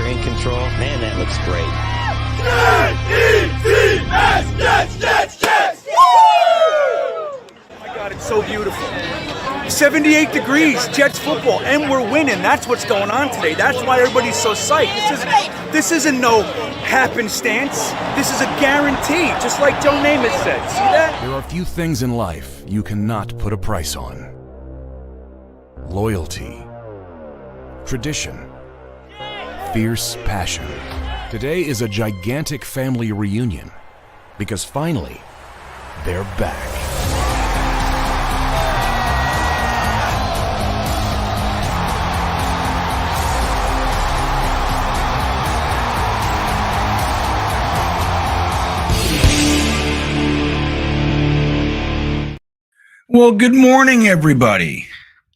are in control. Man, that looks great. Jets! Oh my God, it's so beautiful. 78 degrees, Jets football, and we're winning. That's what's going on today. That's why everybody's so psyched. This isn't no happenstance. This is a guarantee, just like Joe Namath said. See that? There are few things in life you cannot put a price on. Loyalty, tradition, fierce passion. Today is a gigantic family reunion because finally, they're back. Well, good morning, everybody.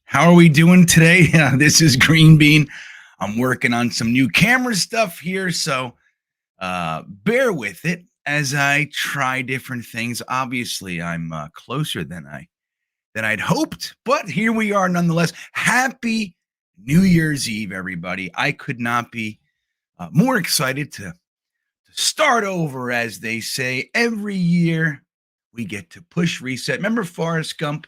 How are we doing today? This is GreenBean. I'm working on some new camera stuff here, so bear with it as I try different things. Obviously, I'm closer than I'd hoped, but here we are nonetheless. Happy New Year's Eve, everybody. I could not be more excited to start over, as they say. Every year, we get to push reset. Remember Forrest Gump?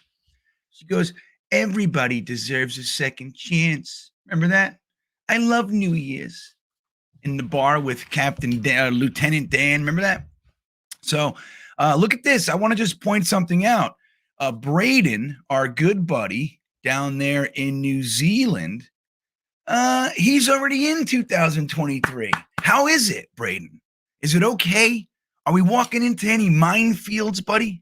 She goes, everybody deserves a second chance. Remember that? I love New Year's. In the bar with Lieutenant Dan. Remember that? So look at this. I want to just point something out. Braden, our good buddy down there in New Zealand, he's already in 2023. How is it, Braden? Is it okay? Are we walking into any minefields, buddy?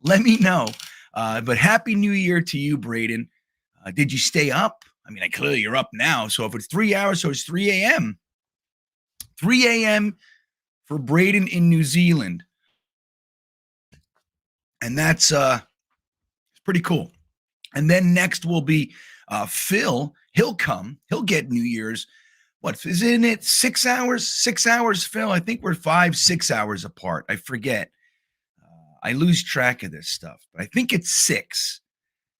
Let me know. But Happy New Year to you, Braden. Did you stay up? I mean, clearly you're up now. So if it's 3 hours, so it's 3 a.m. 3 a.m. for Braden in New Zealand. And that's pretty cool. And then next will be Phil. He'll come. He'll get New Year's. What, isn't it 6 hours? 6 hours, Phil? I think we're 5-6 hours apart. I forget. I lose track of this stuff. But I think it's 6.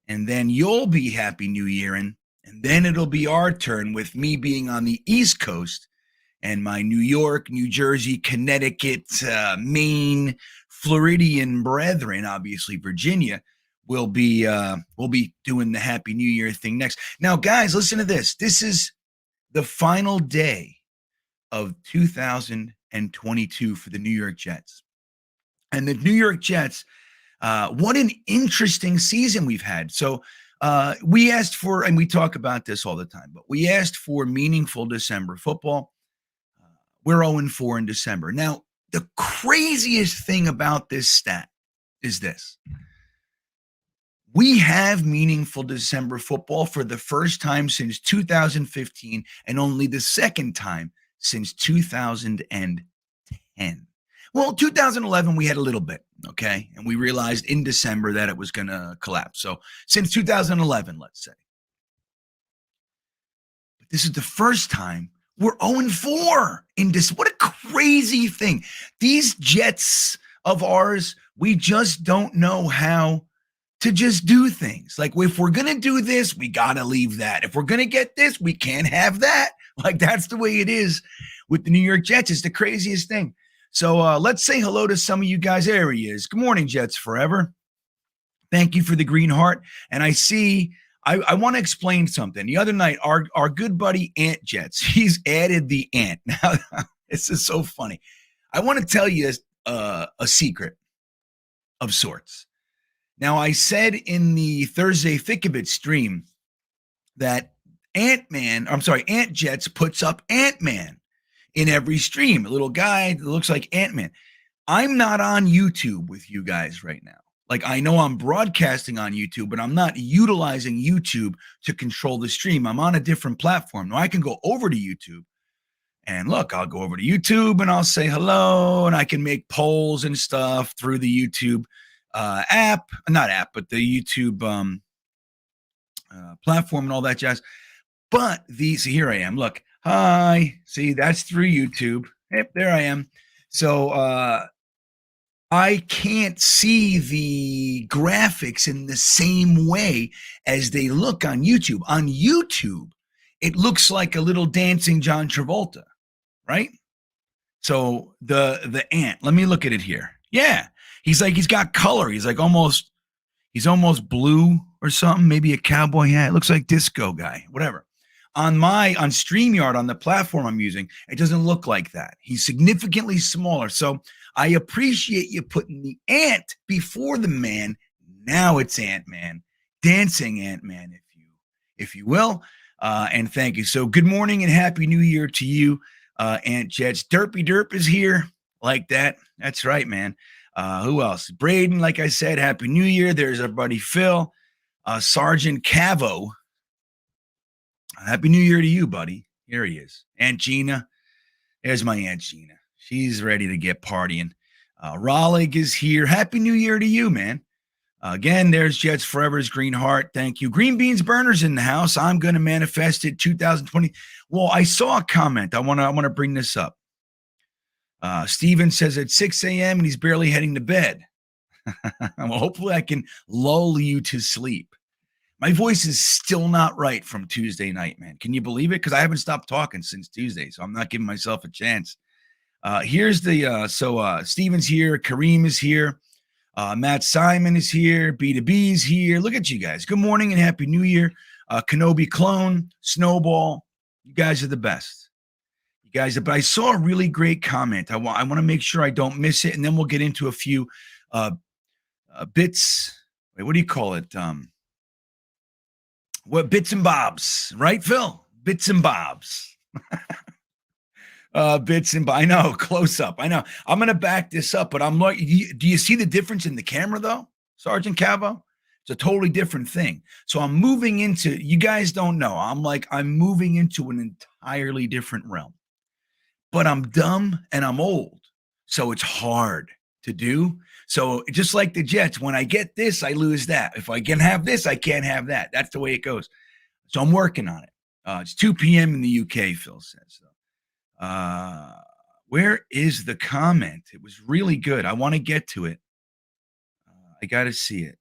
And then you'll be Happy New Year. And then it'll be our turn with me being on the East Coast and my New York, New Jersey, Connecticut, Maine, Floridian brethren, obviously Virginia, will be doing the Happy New Year thing next. Now, guys, listen to this. This is the final day of 2022 for the New York Jets. And the New York Jets, what an interesting season we've had. So we asked for, and we talk about this all the time, but we asked for meaningful December football. We're 0-4 in December. Now, the craziest thing about this stat is this. We have meaningful December football for the first time since 2015 and only the second time since 2010. Well, 2011, we had a little bit, okay? And we realized in December that it was going to collapse. So since 2011, let's say. But this is the first time we're 0-4 in this. What a crazy thing. These Jets of ours, we just don't know how to just do things. Like, if we're going to do this, we got to leave that. If we're going to get this, we can't have that. Like, that's the way it is with the New York Jets. It's the craziest thing. So let's say hello to some of you guys. There he is. Good morning, Jets Forever. Thank you for the green heart. And I see, I want to explain something. The other night, our good buddy Ant Jets, he's added the Ant. Now, this is so funny. I want to tell you a secret of sorts. Now, I said in the Thursday Thick of It stream that Ant Jets puts up Ant-Man in every stream. A little guy that looks like Ant-Man. I'm not on YouTube with you guys right now. Like, I know I'm broadcasting on YouTube, but I'm not utilizing YouTube to control the stream. I'm on a different platform. Now, I can go over to YouTube. And look, I'll go over to YouTube and I'll say hello, and I can make polls and stuff through the YouTube but the YouTube platform and all that jazz. But see, here I am. Look, hi. See, that's through YouTube. Yep, there I am. So I can't see the graphics in the same way as they look on YouTube. On YouTube, it looks like a little dancing John Travolta. right? So the ant, let me look at it here. Yeah. He's got color. He's almost blue or something, maybe a cowboy hat. It looks like disco guy, whatever. On StreamYard, on the platform I'm using, it doesn't look like that. He's significantly smaller. So I appreciate you putting the ant before the man. Now it's Ant-Man, dancing Ant-Man, if you will. And thank you. So good morning and happy new year to you, Ant Jets. Derpy Derp is here, like that. That's right, man. Who else? Braden, like I said, happy new year. There's our buddy Phil. Sergeant Cavo. Happy new year to you, buddy. Here he is. Aunt Gina. There's my Aunt Gina. She's ready to get partying. Rollig is here. Happy new year to you, man. Again, there's Jets Forever's Green Heart. Thank you. Green Beans Burners in the house. I'm going to manifest it 2020. Well, I saw a comment. I want to bring this up. Steven says at 6 a.m. and he's barely heading to bed. Well, hopefully I can lull you to sleep. My voice is still not right from Tuesday night, man. Can you believe it? Because I haven't stopped talking since Tuesday, so I'm not giving myself a chance. Here's the Steven's here. Kareem is here. Matt Simon is here. B2B is here. Look at you guys. Good morning and happy new year. Kenobi Clone, Snowball. You guys are the best. You guys, but I saw a really great comment. I want to make sure I don't miss it, and then we'll get into a few bits. Wait, what do you call it? What bits and bobs, right, Phil? Bits and bobs. Bits and I know, close up. I know. I'm going to back this up, but I'm like, do you see the difference in the camera, though, Sergeant Cavo? It's a totally different thing. So I'm moving into, you guys don't know, I'm moving into an entirely different realm. But I'm dumb and I'm old, so it's hard to do. So just like the Jets, when I get this, I lose that. If I can have this, I can't have that. That's the way it goes. So I'm working on it. It's 2 p.m. in the UK, Phil says. Where is the comment? It was really good. I want to get to it. I got to see it.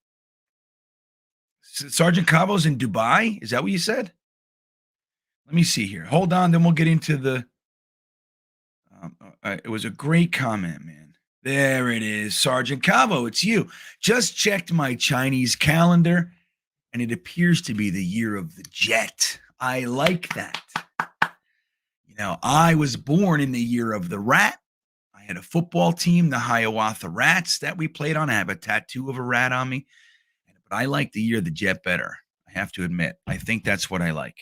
Sergeant Cavo's in Dubai? Is that what you said? Let me see here. Hold on, then we'll get into the... it was a great comment, man. There it is. Sergeant Cavo, it's you. Just checked my Chinese calendar, and it appears to be the year of the Jet. I like that. You know, I was born in the year of the rat. I had a football team, the Hiawatha Rats, that we played on. I have a tattoo of a rat on me. But I like the year of the Jet better. I have to admit. I think that's what I like.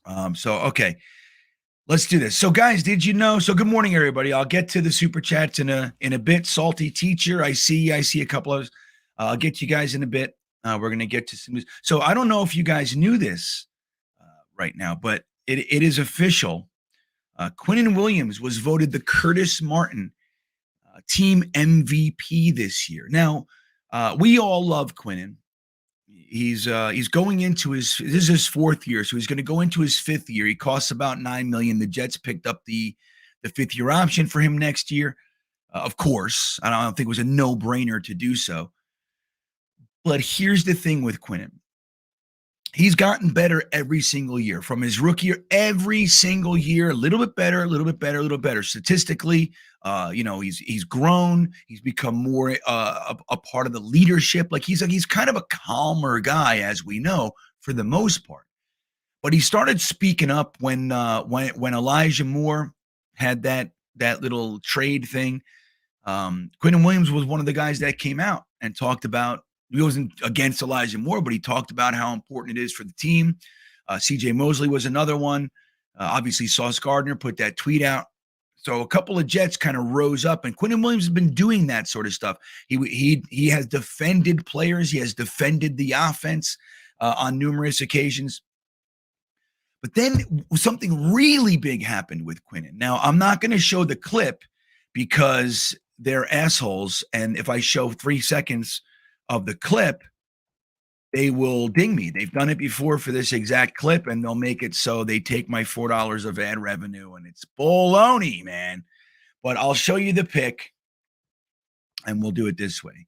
Okay. Let's do this. So, guys, did you know? So, good morning, everybody. I'll get to the super chats in a bit. Salty teacher, I see a couple of. I'll get to you guys in a bit. We're going to get to some. So, I don't know if you guys knew this right now, but it is official. Quinnen Williams was voted the Curtis Martin team MVP this year. Now, we all love Quinnen. He's going into this is his fourth year, so he's going to go into his fifth year. He costs about $9 million. The Jets picked up the fifth year option for him next year. Of course, I don't think it was a no-brainer to do so. But here's the thing with Quinnen. He's gotten better every single year from his rookie year. Every single year, a little bit better, a little bit better, a little better. Statistically, he's grown. He's become more a part of the leadership. Like he's kind of a calmer guy, as we know, for the most part. But he started speaking up when Elijah Moore had that little trade thing. Quinnen Williams was one of the guys that came out and talked about. He wasn't against Elijah Moore, but he talked about how important it is for the team. C.J. Mosley was another one. Obviously, Sauce Gardner put that tweet out. So a couple of Jets kind of rose up, and Quinnen Williams has been doing that sort of stuff. He has defended players. He has defended the offense on numerous occasions. But then something really big happened with Quinnen. Now, I'm not going to show the clip because they're assholes, and if I show 3 seconds of the clip, they will ding me. They've done it before for this exact clip, and they'll make it so they take my $4 of ad revenue, and it's baloney, man. But I'll show you the pic, and we'll do it this way.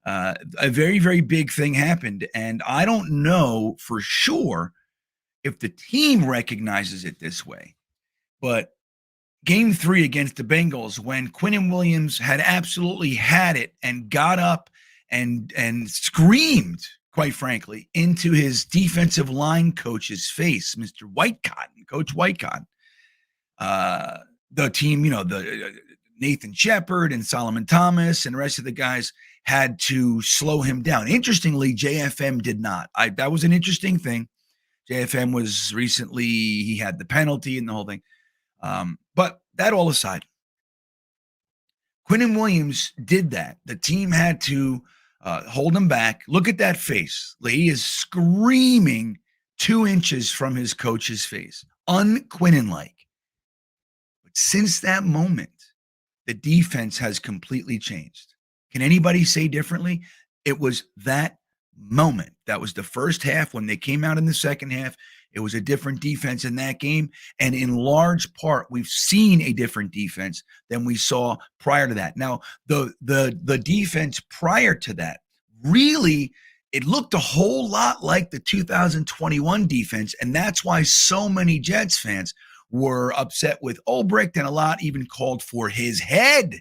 A very, very big thing happened, and I don't know for sure if the team recognizes it this way, but Game 3 against the Bengals, when Quinnen Williams had absolutely had it and got up and screamed, quite frankly, into his defensive line coach's face, Mr. Whitecotton, Coach Whitecotton. The team, the Nathan Shepard and Solomon Thomas and the rest of the guys had to slow him down. Interestingly, JFM did not. That was an interesting thing. JFM was recently, he had the penalty and the whole thing. But that all aside, Quinnen Williams did that. The team had to hold him back. Look at that face. He is screaming 2 inches from his coach's face. Un-Quinnen-like. But since that moment, the defense has completely changed. Can anybody say differently? It was that moment. That was the first half. When they came out in the second half, it was a different defense in that game. And in large part, we've seen a different defense than we saw prior to that. Now, the defense prior to that, really, it looked a whole lot like the 2021 defense. And that's why so many Jets fans were upset with Ulbricht, and a lot even called for his head.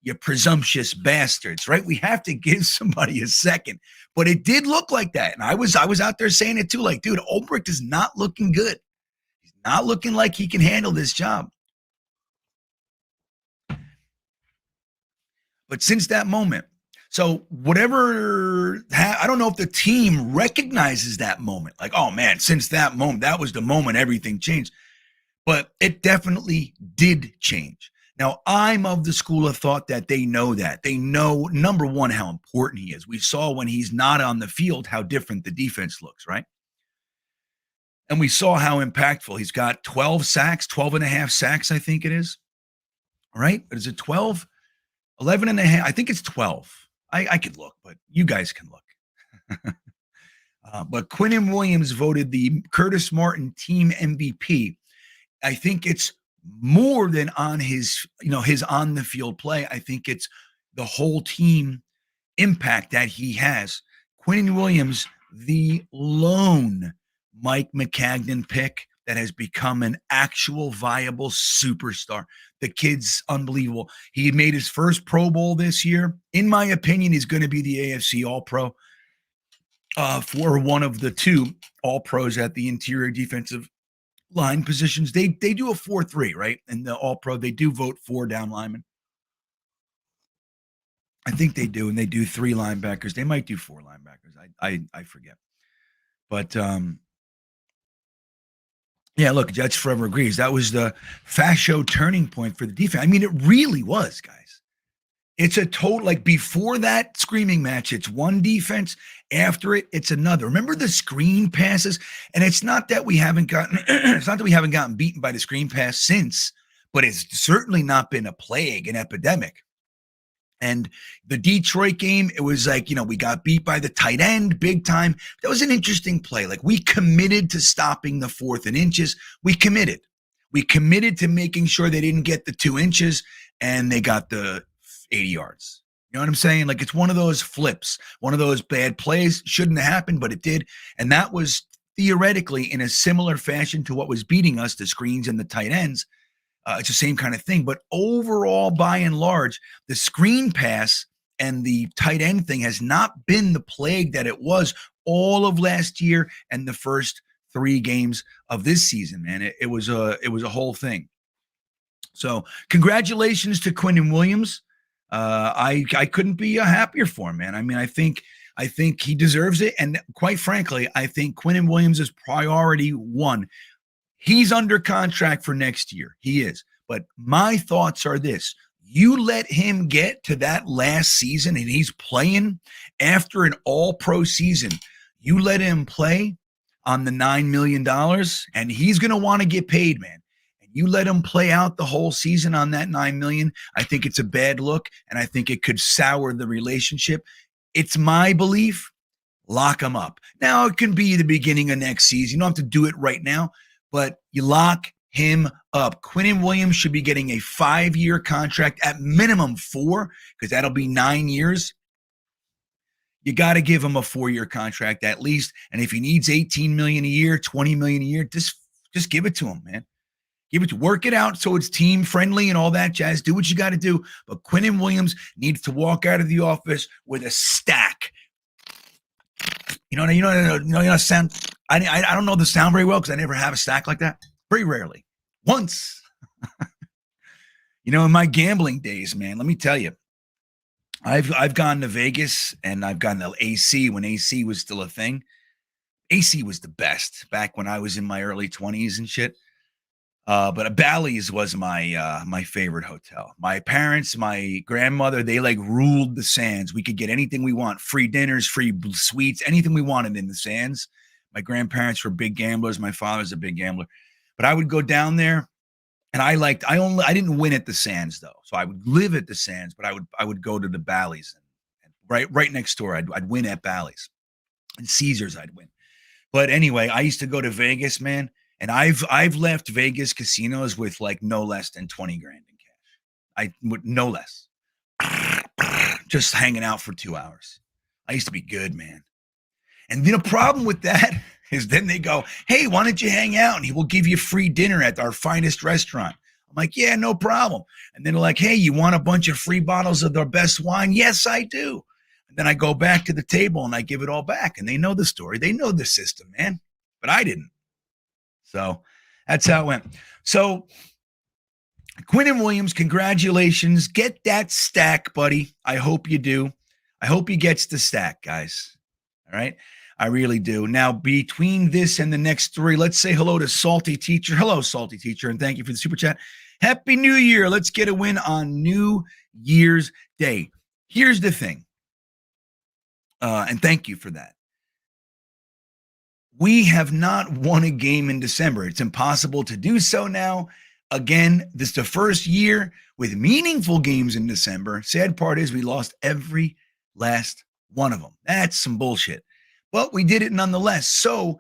You presumptuous bastards, right? We have to give somebody a second. But it did look like that. And I was out there saying it too, like, dude, Ulbricht is not looking good. He's not looking like he can handle this job. But since that moment, so whatever, I don't know if the team recognizes that moment. Like, oh man, since that moment, that was the moment everything changed. But it definitely did change. Now, I'm of the school of thought that they know that. They know, number one, how important he is. We saw when he's not on the field how different the defense looks, right? And we saw how impactful. He's got 12 sacks, 12 and a half sacks, I think it is. Right? Is it 12? 11 and a half? I think it's 12. I could look, but you guys can look. But Quinnen Williams voted the Curtis Martin team MVP. I think it's more than on his on the field play. I think it's the whole team impact that he has. Quinnen Williams, the lone Mike McCagnon pick that has become an actual viable superstar. The kid's unbelievable. He made his first Pro Bowl this year. In my opinion, he's going to be the AFC All-Pro for one of the 2 All-Pros at the interior defensive line positions. They do a 4-3, right? And the All-Pro, they do vote 4 down linemen. I think they do, and they do 3 linebackers. They might do 4 linebackers. I forget. But yeah, look, Jets forever agrees. That was the fascio turning point for the defense. I mean, it really was, guys. It's a total, like, before that screaming match, it's one defense. After it, it's another. Remember the screen passes? And it's not that we haven't gotten beaten by the screen pass since, but it's certainly not been a plague, an epidemic. And the Detroit game, it was like, we got beat by the tight end big time. That was an interesting play. Like, we committed to stopping the 4th and inches. We committed to making sure they didn't get the 2 inches, and they got the 80 yards. You know what I'm saying? Like, it's one of those flips, one of those bad plays. Shouldn't have happened, but it did. And that was theoretically in a similar fashion to what was beating us, the screens and the tight ends. It's the same kind of thing. But overall, by and large, the screen pass and the tight end thing has not been the plague that it was all of last year and the first 3 games of this season, man. It was a whole thing. So congratulations to Quinnen Williams. I couldn't be happier for him, man. I mean, I think he deserves it. And quite frankly, I think Quinnen Williams is priority 1. He's under contract for next year. He is. But my thoughts are this. You let him get to that last season and he's playing after an all-pro season. You let him play on the $9 million and he's going to want to get paid, man. And you let him play out the whole season on that $9 million. I think it's a bad look, and I think it could sour the relationship. It's my belief. Lock him up. Now, it can be the beginning of next season. You don't have to do it right now, but you lock him up. Quinnen Williams should be getting a 5-year contract, at minimum 4, because that'll be 9 years. You got to give him a 4-year contract at least. And if he needs $18 million a year, $20 million a year, just give it to him, man. Work it out so it's team friendly and all that jazz. Do what you got to do. But Quinnen Williams needs to walk out of the office with a stack. You know, sound. I don't know the sound very well because I never have a stack like that. Very rarely. Once. You know, in my gambling days, man, let me tell you, I've gone to Vegas and I've gone to AC when AC was still a thing. AC was the best back when I was in my early 20s and shit. But Bally's was my favorite hotel. My parents, my grandmother, they like ruled the Sands. We could get anything we want, free dinners, free suites, anything we wanted in the Sands. My grandparents were big gamblers. My father's a big gambler. But I would go down there, and I didn't win at the Sands though. So I would live at the Sands, but I would go to the Bally's, and right next door I'd win at Bally's, and Caesars I'd win. But anyway, I used to go to Vegas, man. And I've left Vegas casinos with like no less than 20 grand in cash. No less. Just hanging out for 2 hours. I used to be good, man. And the problem with that is then they go, hey, why don't you hang out? And he will give you free dinner at our finest restaurant. I'm like, yeah, no problem. And then they're like, hey, you want a bunch of free bottles of their best wine? Yes, I do. And then I go back to the table and I give it all back. And they know the story. They know the system, man. But I didn't. So that's how it went. So Quinnen Williams, congratulations. Get that stack, buddy. I hope you do. I hope he gets the stack, guys. All right. I really do. Now, between this and the next three, let's say hello to Salty Teacher. Hello, Salty Teacher, and thank you for the super chat. Happy New Year. Let's get a win on New Year's Day. Here's the thing. And thank you for that. We have not won a game in December. It's impossible to do so now. Again, this is the first year with meaningful games in December. Sad part is we lost every last one of them. That's some bullshit. But we did it nonetheless. So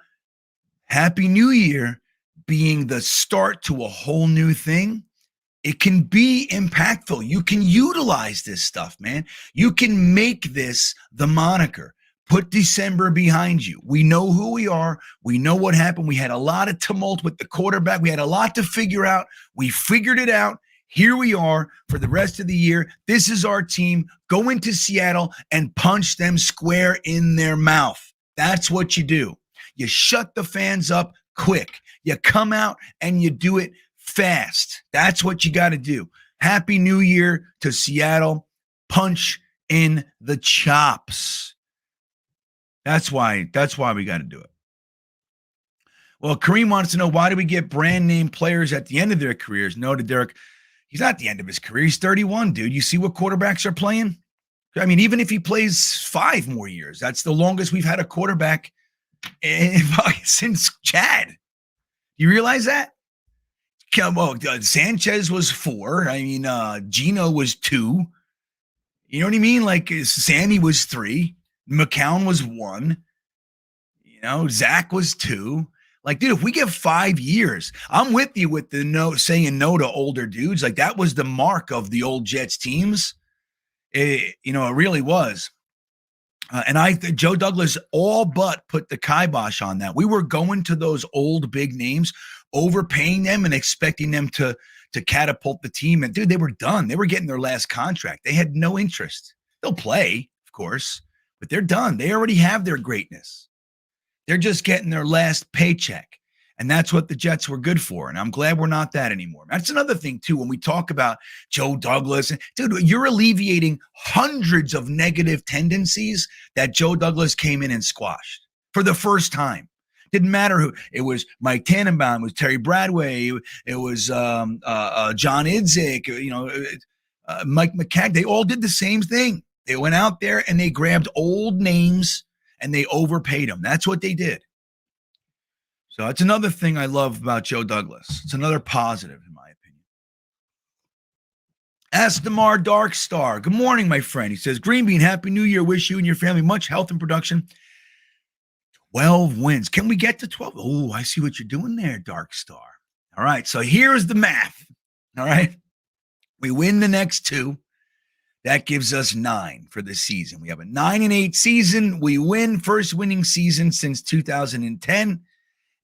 Happy New Year being the start to a whole new thing. It can be impactful. You can utilize this stuff, man. You can make this the moniker. Put December behind you. We know who we are. We know what happened. We had a lot of tumult with the quarterback. We had a lot to figure out. We figured it out. Here we are for the rest of the year. This is our team. Go into Seattle and punch them square in their mouth. That's what you do. You shut the fans up quick. You come out and you do it fast. That's what you got to do. Happy New Year to Seattle. Punch in the chops. That's why we got to do it. Well, Kareem wants to know, why do we get brand name players at the end of their careers? No, to Derek, he's not at the end of his career. He's 31, dude. You see what quarterbacks are playing? I mean, even if he plays 5 more years, that's the longest we've had a quarterback since Chad. You realize that? Well, Sanchez was 4. I mean, Gino was 2. You know what I mean? Like Sammy was 3. McCown was 1. You know, Zach was 2. Like, dude, if we get 5 years, I'm with you with the saying no to older dudes. Like, that was the mark of the old Jets teams. It really was. And Joe Douglas all but put the kibosh on that. We were going to those old big names, overpaying them and expecting them to catapult the team. And dude, they were done. They were getting their last contract. They had no interest. They'll play, of course, but they're done. They already have their greatness. They're just getting their last paycheck. And that's what the Jets were good for. And I'm glad we're not that anymore. That's another thing, too, when we talk about Joe Douglas. Dude, you're alleviating hundreds of negative tendencies that Joe Douglas came in and squashed for the first time. Didn't matter who. It was Mike Tannenbaum. It was Terry Bradway. It was John Idzik. Mike McCagg. They all did the same thing. They went out there and they grabbed old names and they overpaid them. That's what they did. So that's another thing I love about Joe Douglas. It's another positive, in my opinion. Astamar Darkstar. Good morning, my friend. He says, GreenBean, Happy New Year. Wish you and your family much health and production. 12 wins. Can we get to 12? Oh, I see what you're doing there, Darkstar. All right, so here's the math. All right. We win the next 2. That gives us 9 for the season. We have a 9-8 season. We win, first winning season since 2010.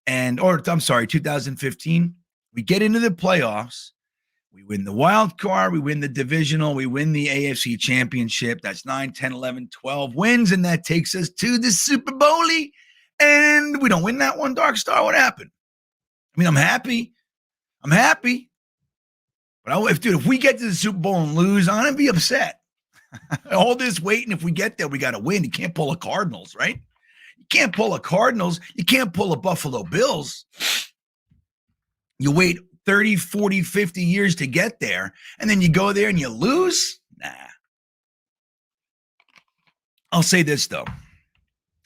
2015. We get into the playoffs. We win the wild card. We win the divisional. We win the AFC championship. That's 9, 10, 11, 12 wins. And that takes us to the Super Bowl. And we don't win that one, Dark Star. What happened? I mean, I'm happy. But if we get to the Super Bowl and lose, I'm going to be upset. All this waiting, if we get there, we got to win. You can't pull a Cardinals, right? You can't pull a Cardinals. You can't pull a Buffalo Bills. You wait 30, 40, 50 years to get there, and then you go there and you lose? Nah. I'll say this, though.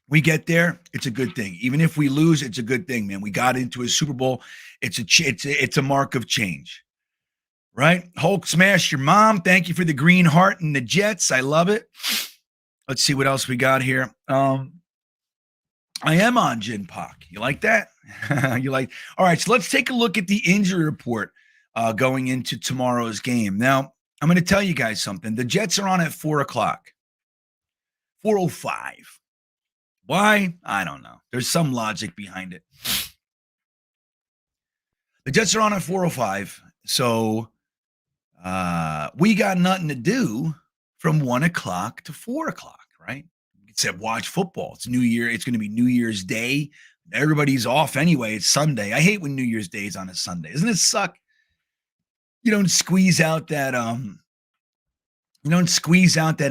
We get there, it's a good thing. Even if we lose, it's a good thing, man. We got into a Super Bowl. It's a mark of change, right? Hulk smash your mom. Thank you for the green heart and the Jets. I love it. Let's see what else we got here. I am on Jin Pak. You like that? All right, so let's take a look at the injury report going into tomorrow's game. Now, I'm going to tell you guys something. The Jets are on at 4 o'clock. 4:05. Why? I don't know. There's some logic behind it. The Jets are on at 4:05, so we got nothing to do from 1 o'clock to 4 o'clock, right? Except watch football. It's New Year. It's going to be New Year's Day. Everybody's off anyway. It's Sunday. I hate when New Year's Day is on a Sunday. Doesn't it suck? You don't squeeze out that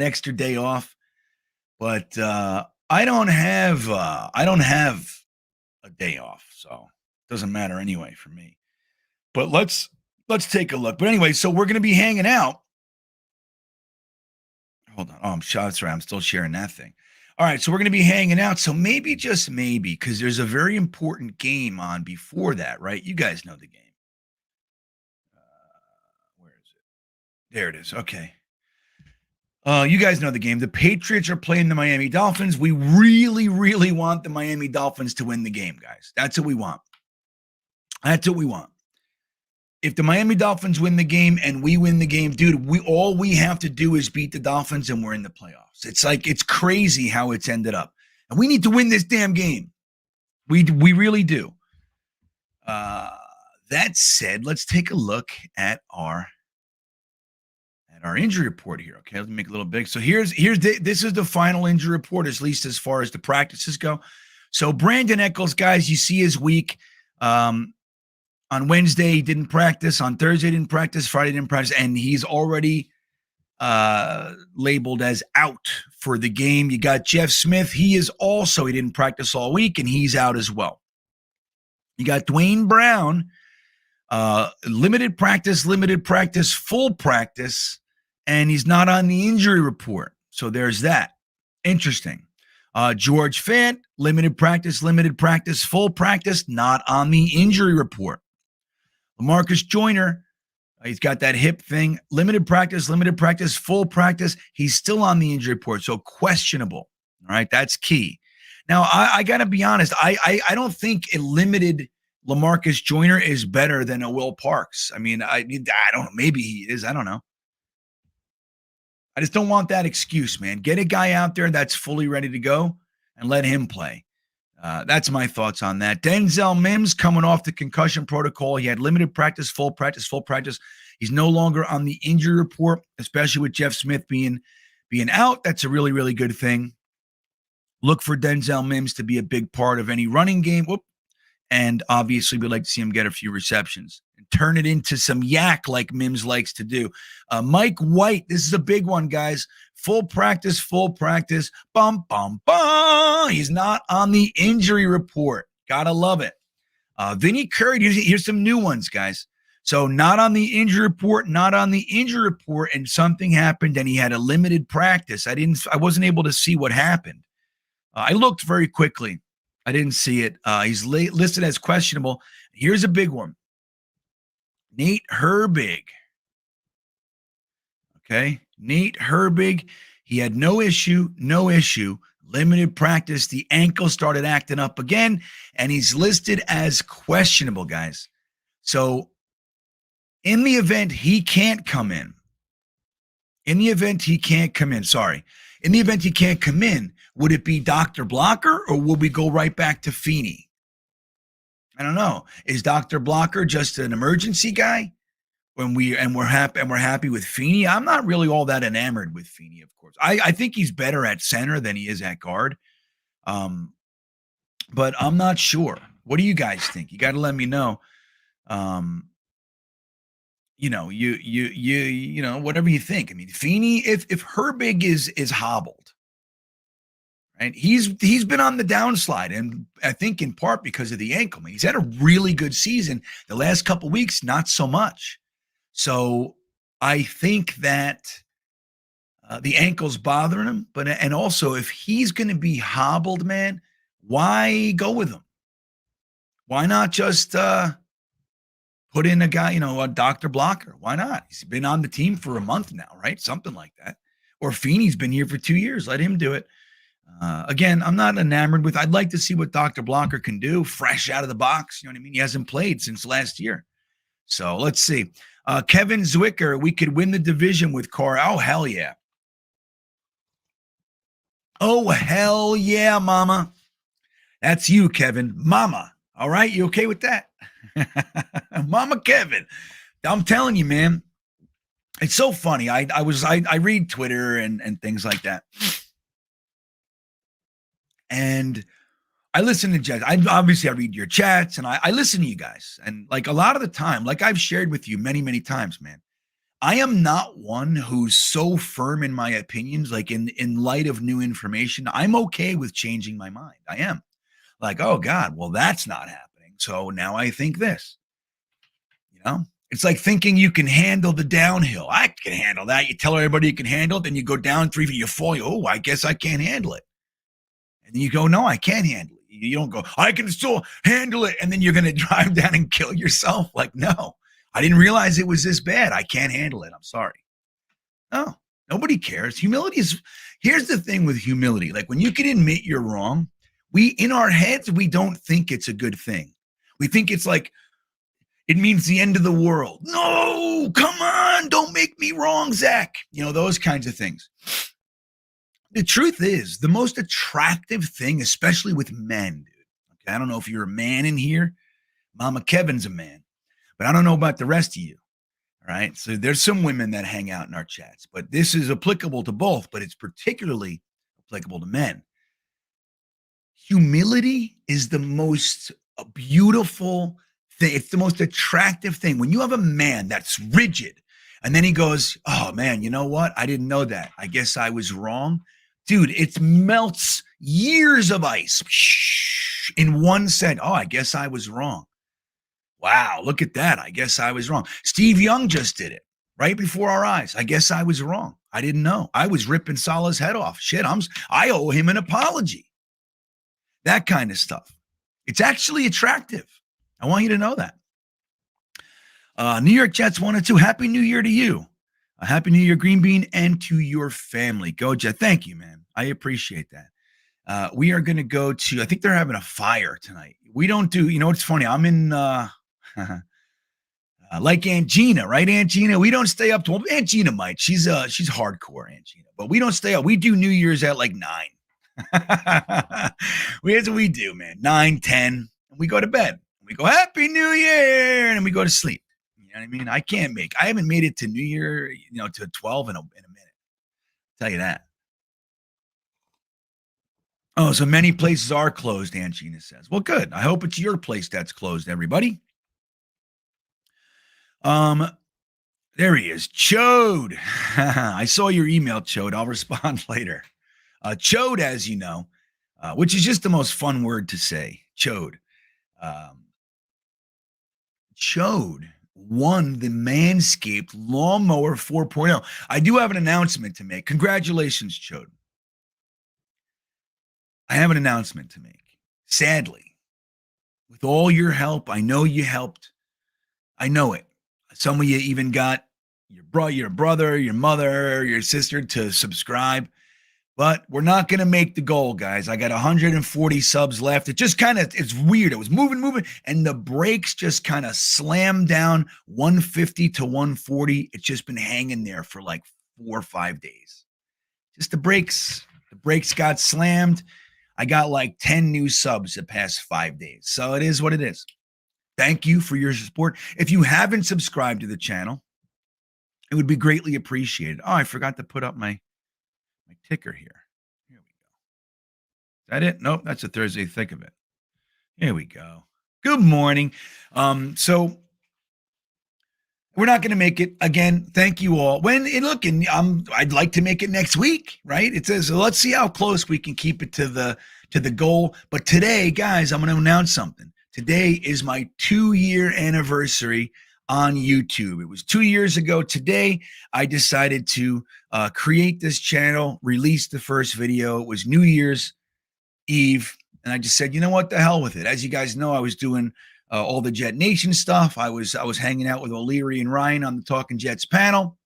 extra day off. But I don't have a day off, so it doesn't matter anyway for me. But let's take a look. But anyway, so we're going to be hanging out. Hold on. Oh, I'm still sharing that thing. All right, so we're going to be hanging out. So maybe, just maybe, because there's a very important game on before that, right? You guys know the game. Where is it? There it is. Okay. You guys know the game. The Patriots are playing the Miami Dolphins. We really, really want the Miami Dolphins to win the game, guys. That's what we want. If the Miami Dolphins win the game and we win the game, dude, all we have to do is beat the Dolphins and we're in the playoffs. It's crazy how it's ended up. And we need to win this damn game. We really do. That said, let's take a look at our injury report here. Okay, let me make it a little big. So this is the final injury report, at least as far as the practices go. So Brandon Echols, guys, you see his week. On Wednesday, he didn't practice. On Thursday, he didn't practice. Friday, didn't practice. And he's already labeled as out for the game. You got Jeff Smith. He didn't practice all week, and he's out as well. You got Dwayne Brown, limited practice, full practice, and he's not on the injury report. So there's that. Interesting. George Fant, limited practice, full practice, not on the injury report. LaMarcus Joyner, he's got that hip thing, limited practice, full practice. He's still on the injury report, so questionable. All right, that's key. Now, I got to be honest. I don't think a limited LaMarcus Joyner is better than a Will Parks. I mean, I don't. Maybe he is. I don't know. I just don't want that excuse, man. Get a guy out there that's fully ready to go and let him play. That's my thoughts on that. Denzel Mims coming off the concussion protocol. He had limited practice, full practice. He's no longer on the injury report, especially with Jeff Smith being out. That's a really, really good thing. Look for Denzel Mims to be a big part of any running game. And obviously, we'd like to see him get a few receptions and turn it into some yak like Mims likes to do. Mike White, this is a big one, guys. Full practice. Bum, bum, bum. He's not on the injury report. Gotta love it. Vinny Curry, here's some new ones, guys. So not on the injury report, and something happened and he had a limited practice. I wasn't able to see what happened. I looked very quickly. I didn't see it. He's listed as questionable. Here's a big one. Nate Herbig. Okay. Nate Herbig. He had no issue. Limited practice. The ankle started acting up again, and he's listed as questionable, guys. So in the event he can't come in, would it be Dr. Blocker or would we go right back to Feeney? I don't know. Is Dr. Blocker just an emergency guy? We're happy with Feeney. I'm not really all that enamored with Feeney, of course. I think he's better at center than he is at guard. But I'm not sure. What do you guys think? You got to let me know. You know, whatever you think. I mean, Feeney, if Herbig is hobbled, right? He's been on the downslide, and I think in part because of the ankle. I mean, he's had a really good season. The last couple of weeks, not so much. So I think that the ankle's bothering him, and also if he's going to be hobbled, man, why go with him? Why not just put in a guy, a Dr. Blocker? Why not? He's been on the team for a month now, right? Something like that. Or Feeney's been here for 2 years. Let him do it. Again, I'm not enamored with. I'd like to see what Dr. Blocker can do, fresh out of the box. You know what I mean? He hasn't played since last year. So let's see. Kevin Zwicker, we could win the division with Carr. Oh, hell yeah. Oh, hell yeah, mama. That's you, Kevin. Mama. All right, you okay with that? Mama Kevin. I'm telling you, man. It's so funny. I read Twitter and things like that. And I listen to Jets. I read your chats and I listen to you guys. And like a lot of the time, like I've shared with you many, many times, man, I am not one who's so firm in my opinions. Like in light of new information, I'm okay with changing my mind. I am like, oh God, well, that's not happening. So now I think this, it's like thinking you can handle the downhill. I can handle that. You tell everybody you can handle it. Then you go down 3 feet, you fall. Oh, I guess I can't handle it. And then you go, no, I can't handle it. You don't go, I can still handle it. And then you're going to drive down and kill yourself. Like, no, I didn't realize it was this bad. I can't handle it. I'm sorry. No, nobody cares. Here's the thing with humility. Like when you can admit you're wrong, in our heads, we don't think it's a good thing. We think it's like, it means the end of the world. No, come on. Don't make me wrong, Zach. Those kinds of things. The truth is, the most attractive thing, especially with men, dude. Okay, I don't know if you're a man in here. Mama Kevin's a man. But I don't know about the rest of you. All right. So there's some women that hang out in our chats. But this is applicable to both, but it's particularly applicable to men. Humility is the most beautiful thing. It's the most attractive thing. When you have a man that's rigid and then he goes, oh man, you know what? I didn't know that. I guess I was wrong. Dude, it melts years of ice in 1 second. Oh, I guess I was wrong. Wow, look at that. I guess I was wrong. Steve Young just did it right before our eyes. I guess I was wrong. I didn't know. I was ripping Salah's head off. Shit, I owe him an apology. That kind of stuff. It's actually attractive. I want you to know that. New York Jets 1 and 2. Happy New Year to you. Happy New Year, GreenBean, and to your family. Go Jet. Thank you, man. I appreciate that. We are going to go to, I think they're having a fire tonight. We don't do, it's funny. I'm in, like Aunt Gina, right, Aunt Gina? We don't stay up to, well, Aunt Gina might. She's hardcore, Aunt Gina. But we don't stay up. We do New Year's at like 9. Here's what we do, man. 9, 10, and we go to bed. We go, Happy New Year, and we go to sleep. You know what I mean? I haven't made it to New Year, to 12 in a minute. I'll tell you that. Oh, so many places are closed, Aunt Gina says. Well, good. I hope it's your place that's closed, everybody. There he is. Chode. I saw your email, Chode. I'll respond later. Chode, as you know, which is just the most fun word to say. Chode. Chode won the Manscaped Lawnmower 4.0. I do have an announcement to make. Congratulations, Chode. I have an announcement to make. Sadly, with all your help, I know you helped. I know it. Some of you even got your brother, your mother, your sister to subscribe. But we're not going to make the goal, guys. I got 140 subs left. It's weird. It was moving, and the brakes just kind of slammed down 150 to 140. It's just been hanging there for like 4 or 5 days. Just the brakes got slammed. I got like 10 new subs the past 5 days. So it is what it is. Thank you for your support. If you haven't subscribed to the channel, it would be greatly appreciated. Oh, I forgot to put up my ticker here. Here we go. Is that it? Nope, that's a Thursday. Think of it. Here we go. Good morning. So we're not going to make it again. Thank you all. I'd like to make it next week, right? It says, so let's see how close we can keep it to the goal. But today, guys, I'm going to announce something. Today is my 2-year anniversary on YouTube. It was 2 years ago today. I decided to create this channel, release the first video. It was New Year's Eve. And I just said, you know what, the hell with it. As you guys know, I was doing all the Jetnation stuff. I was hanging out with O'Leary and Ryan on the Talking Jets panel.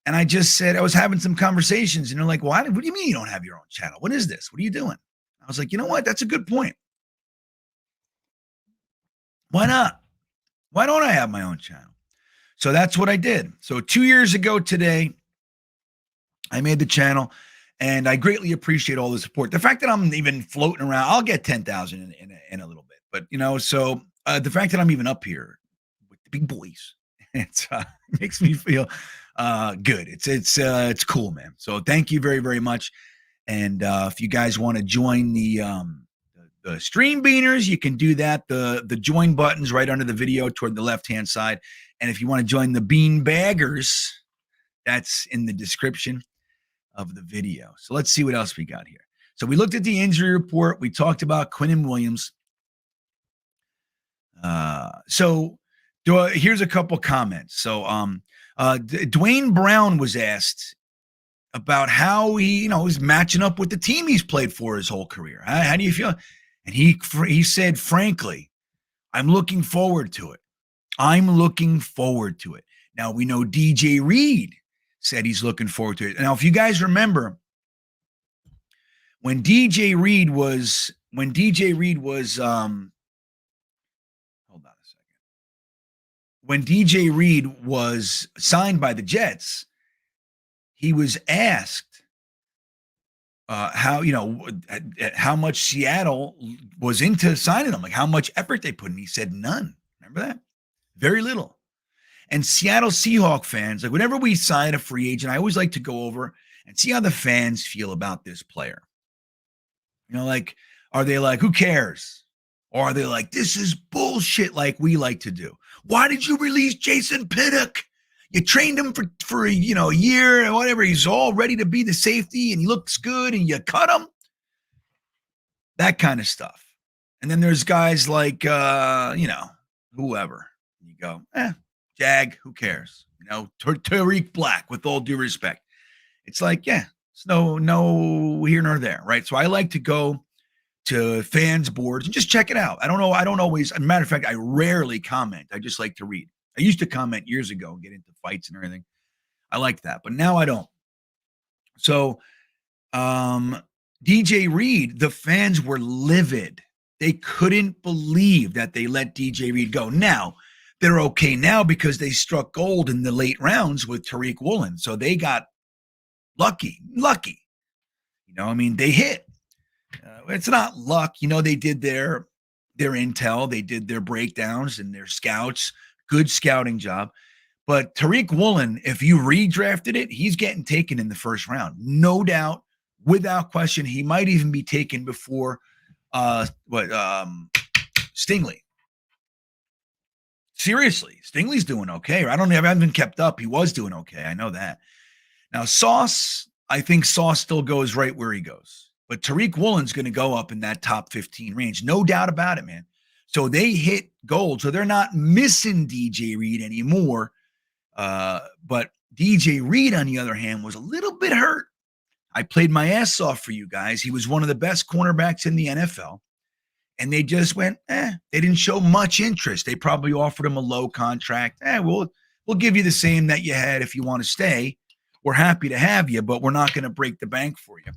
And I just said, I was having some conversations, and they're like, what do you mean you don't have your own channel? What is this? What are you doing? I was like, you know what? That's a good point. Why not? Why don't I have my own channel? So that's what I did. So 2 years ago today, I made the channel, and I greatly appreciate all the support. The fact that I'm even floating around, I'll get 10,000 in a little bit. But, so the fact that I'm even up here with the big boys, it makes me feel good. It's cool, man. So thank you very, very much. And if you guys want to join the stream beaners, you can do that. The join button's right under the video toward the left-hand side. And if you want to join the bean baggers, that's in the description of the video. So let's see what else we got here. So we looked at the injury report. We talked about Quinnen Williams. Here's a couple comments. So Dwayne Brown was asked about how he's matching up with the team he's played for his whole career. How do you feel? And he said, frankly, I'm looking forward to it. I'm looking forward to it. Now, we know DJ Reed said he's looking forward to it. Now, if you guys remember, when DJ Reed was hold on a second. When DJ Reed was signed by the Jets, he was asked how much Seattle was into signing him, like how much effort they put in. He said none. Remember that? Very little. And Seattle Seahawk fans, like whenever we sign a free agent, I always like to go over and see how the fans feel about this player. Like, are they like, who cares? Or are they like, this is bullshit, like we like to do? Why did you release Jason Pinnock? You trained him for a year or whatever. He's all ready to be the safety and he looks good and you cut him. That kind of stuff. And then there's guys like, whoever. You go, Jag, who cares? Tariq Black, with all due respect. It's like, yeah, it's no here nor there, right? So I like to go to fans boards and just check it out. I don't know. I don't always, as a matter of fact, I rarely comment. I just like to read. I used to comment years ago and get into fights and everything. I like that, but now I don't. So DJ Reed, the fans were livid. They couldn't believe that they let DJ Reed go. Now, they're okay now because they struck gold in the late rounds with Tariq Woolen. So they got lucky. They hit. It's not luck. They did their intel. They did their breakdowns and their scouts. Good scouting job. But Tariq Woolen, if you redrafted it, he's getting taken in the first round. No doubt, without question. He might even be taken before Stingley. Seriously, Stingley's doing okay. I haven't been kept up. He was doing okay. I know that. Now, I think Sauce still goes right where he goes. But Tariq Woolen's going to go up in that top 15 range. No doubt about it, man. So they hit gold. So they're not missing DJ Reed anymore. But DJ Reed, on the other hand, was a little bit hurt. I played my ass off for you guys. He was one of the best cornerbacks in the NFL. And they just went, They didn't show much interest. They probably offered him a low contract. We'll give you the same that you had if you want to stay. We're happy to have you, but we're not going to break the bank for you.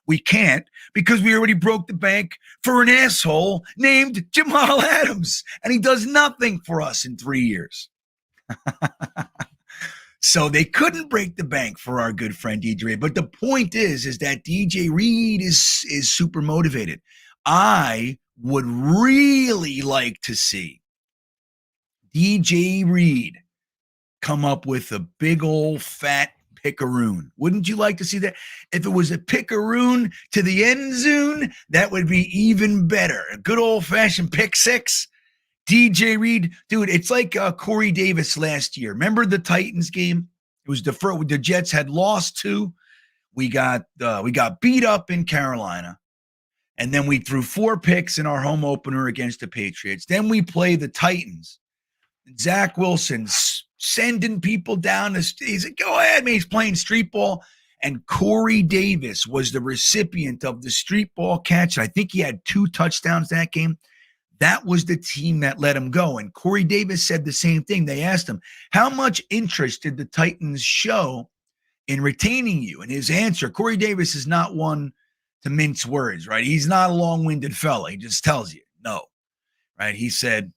We can't because we already broke the bank for an asshole named Jamal Adams, and he does nothing for us in 3 years. So they couldn't break the bank for our good friend DJ Reed. But the point is that DJ Reed is super motivated. I would really like to see DJ Reed come up with a big old fat pickaroon. Wouldn't you like to see that? If it was a pickaroon to the end zone, that would be even better. A good old-fashioned pick six. DJ Reed, dude, it's like Corey Davis last year. Remember the Titans game? It was the Jets had lost to. We got beat up in Carolina. And then we threw 4 picks in our home opener against the Patriots. Then we play the Titans. Zach Wilson's sending people down the street. He said, go ahead, man. He's playing street ball. And Corey Davis was the recipient of the street ball catch. I think he had 2 touchdowns that game. That was the team that let him go. And Corey Davis said the same thing. They asked him, how much interest did the Titans show in retaining you? And his answer, Corey Davis is not one to mince words, right? He's not a long-winded fella. He just tells you, no, right? He said,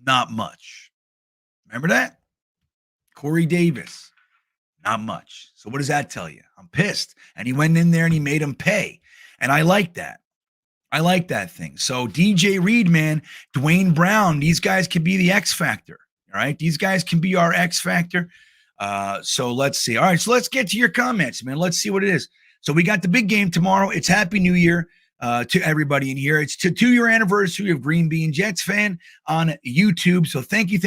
not much. Remember that? Corey Davis, not much. So what does that tell you? I'm pissed. And he went in there and he made him pay. And I like that. I like that thing. So DJ Reed, man, Dwayne Brown, these guys can be the X factor. All right. These guys can be our X factor. So let's see. All right. So let's get to your comments, man. Let's see what it is. So we got the big game tomorrow. It's Happy New Year to everybody in here. It's the 2-year anniversary of GreenBean Jetsfan on YouTube. So thank you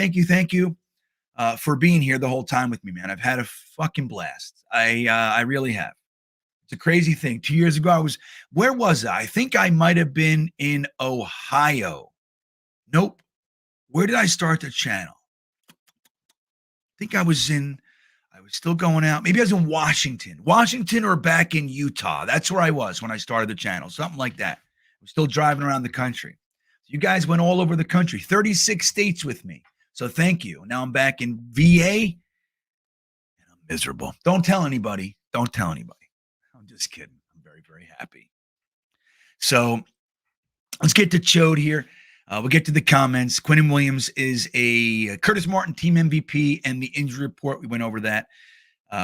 for being here the whole time with me, man. I've had a fucking blast. I really have. It's a crazy thing. 2 years ago, where was I? I think I might have been in Ohio. Nope. Where did I start the channel? I think I was still going out. Maybe I was in Washington or back in Utah. That's where I was when I started the channel, something like that. I was still driving around the country. You guys went all over the country, 36 states with me. So thank you. Now I'm back in VA and I'm miserable. Don't tell anybody. I'm just kidding. I'm very, very happy. So let's get to Chode here. We'll get to the comments. Quinnen Williams is a Curtis Martin team MVP and the injury report. We went over that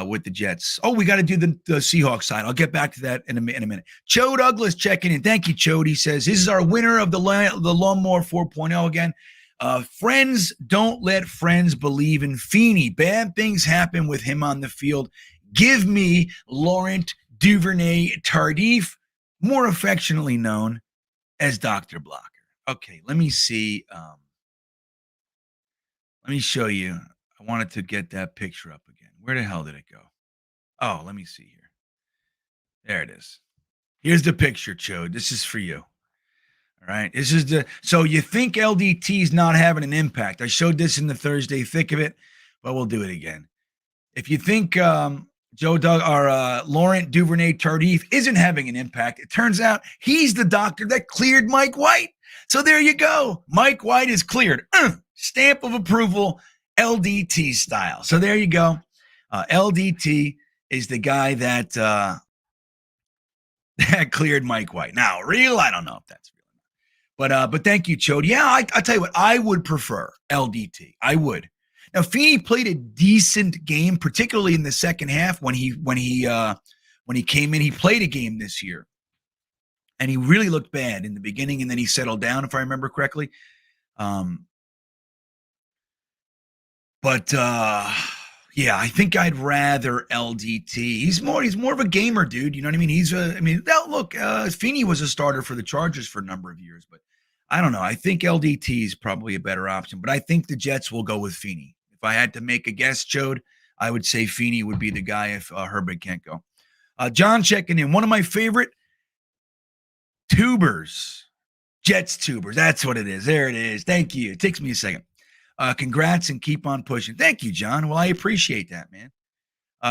with the Jets. Oh, we got to do the Seahawks side. I'll get back to that in a minute. Chode Douglas checking in. Thank you, Chode. He says, this is our winner of the Lawnmower 4.0 again. Friends don't let friends believe in Feeney. Bad things happen with him on the field. Give me Laurent Duvernay Tardif, more affectionately known as Dr. Blocker. Okay, let me see. Let me show you. I wanted to get that picture up again. Where the hell did it go? Oh, let me see here. There it is. Here's the picture, Chode. This is for you. All right. So you think LDT is not having an impact. I showed this in the Thursday thick of it, but we'll do it again. If you think Laurent Duvernay Tardif isn't having an impact, it turns out he's the doctor that cleared Mike White. So there you go. Mike White is cleared. Stamp of approval, LDT style. So there you go. LDT is the guy that that cleared Mike White. Now, I don't know if that's real. But thank you, Chode. Yeah, I tell you what, I would prefer LDT. I would. Now, Feeney played a decent game, particularly in the second half when he came in. He played a game this year. And he really looked bad in the beginning, and then he settled down, if I remember correctly. Yeah, I think I'd rather LDT. He's more of a gamer, dude. You know what I mean? Look, Feeney was a starter for the Chargers for a number of years, but I don't know. I think LDT is probably a better option, but I think the Jets will go with Feeney. If I had to make a guess, Chode, I would say Feeney would be the guy if Herbig can't go. John checking in. One of my favorite tubers, Jets tubers. That's what it is. There it is. Thank you. It takes me a second. Congrats and keep on pushing. Thank you, John. Well, I appreciate that, man.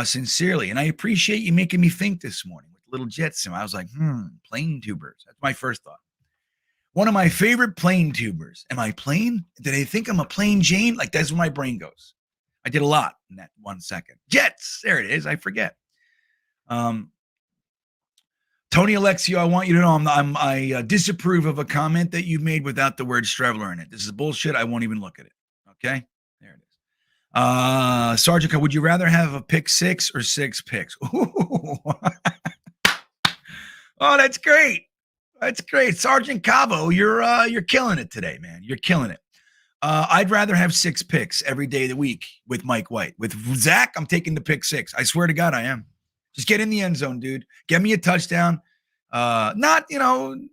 Sincerely. And I appreciate you making me think this morning with little Jets. I was like, plane tubers. That's my first thought. One of my favorite plane tubers. Am I plain? Did they think I'm a plain Jane? Like, that's where my brain goes. I did a lot in that 1 second. Jets. There it is. I forget. Tony Alexio, I want you to know I disapprove of a comment that you've made without the word Strevler in it. This is bullshit. I won't even look at it. Okay? There it is. Sergeant, would you rather have a pick 6 or 6 picks? Ooh. Oh, that's great. That's great. Sergeant Cabo, you're killing it today, man. You're killing it. I'd rather have 6 picks every day of the week with Mike White. With Zach, I'm taking the pick 6. I swear to God, I am. Just get in the end zone, dude. Get me a touchdown. Not,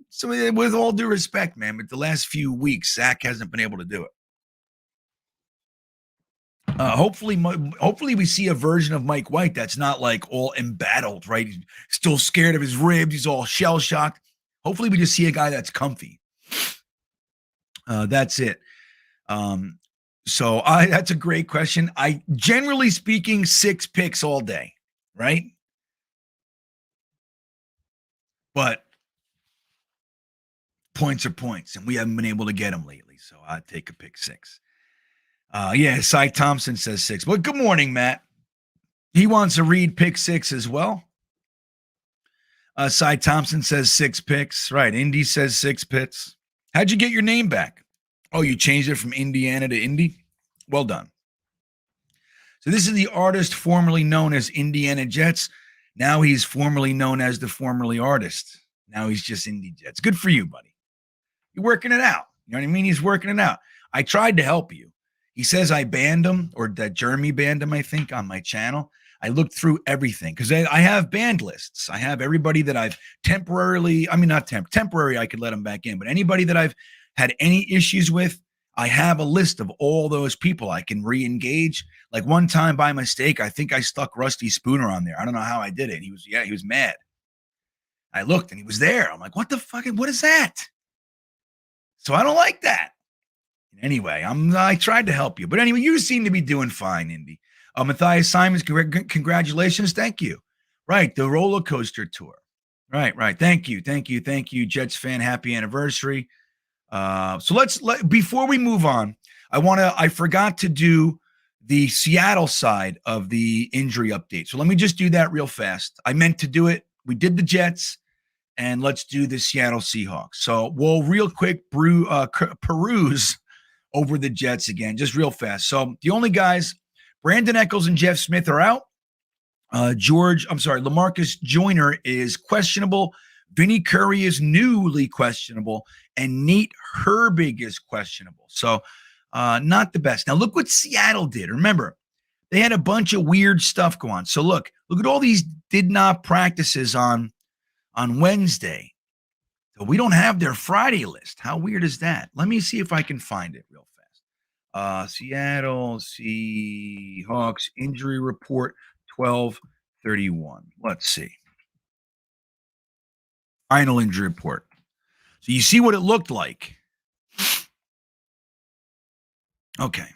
so with all due respect, man, but the last few weeks, Zach hasn't been able to do it. Hopefully we see a version of Mike White that's not like all embattled, right? He's still scared of his ribs. He's all shell-shocked. Hopefully we just see a guy that's comfy. That's it. So that's a great question. I generally speaking, 6 picks all day, right? But points are points, and we haven't been able to get them lately. So I'd take a pick 6. Yeah, Cy Thompson says 6. Well, good morning, Matt. He wants to read pick 6 as well. Cy Thompson says 6 picks. Right. Indy says 6 picks. How'd you get your name back? Oh, you changed it from Indiana to Indy? Well done. So this is the artist formerly known as Indiana Jets. Now he's formerly known as the formerly artist. Now he's just Indy Jets. Good for you, buddy. You're working it out. You know what I mean? He's working it out. I tried to help you. He says I banned him, or that Jeremy banned him, I think, on my channel. I looked through everything because I have banned lists. I have everybody that I've temporarily, temporary, I could let them back in, but anybody that I've had any issues with, I have a list of all those people I can re-engage. Like one time by mistake, I think I stuck Rusty Spooner on there. I don't know how I did it. He was mad. I looked and he was there. I'm like, what the fuck? What is that? So I don't like that. Anyway, I tried to help you. But anyway, you seem to be doing fine, Indy. Matthias Simons, congratulations. Thank you. Right, the roller coaster tour. Right. Thank you. Jets fan, happy anniversary. So before we move on, I forgot to do the Seattle side of the injury update. So let me just do that real fast. I meant to do it. We did the Jets, and let's do the Seattle Seahawks. So we'll real quick peruse over the Jets again, just real fast. So the only guys, Brandon Echols and Jeff Smith are out. Lamarcus Joyner is questionable. Vinny Curry is newly questionable, and Nate Herbig is questionable. So not the best. Now look what Seattle did. Remember, they had a bunch of weird stuff go on. So look at all these did not practices on Wednesday. So we don't have their Friday list. How weird is that? Let me see if I can find it real fast. Seattle Seahawks injury report 12/31. Let's see. Final injury report. So you see what it looked like. Okay.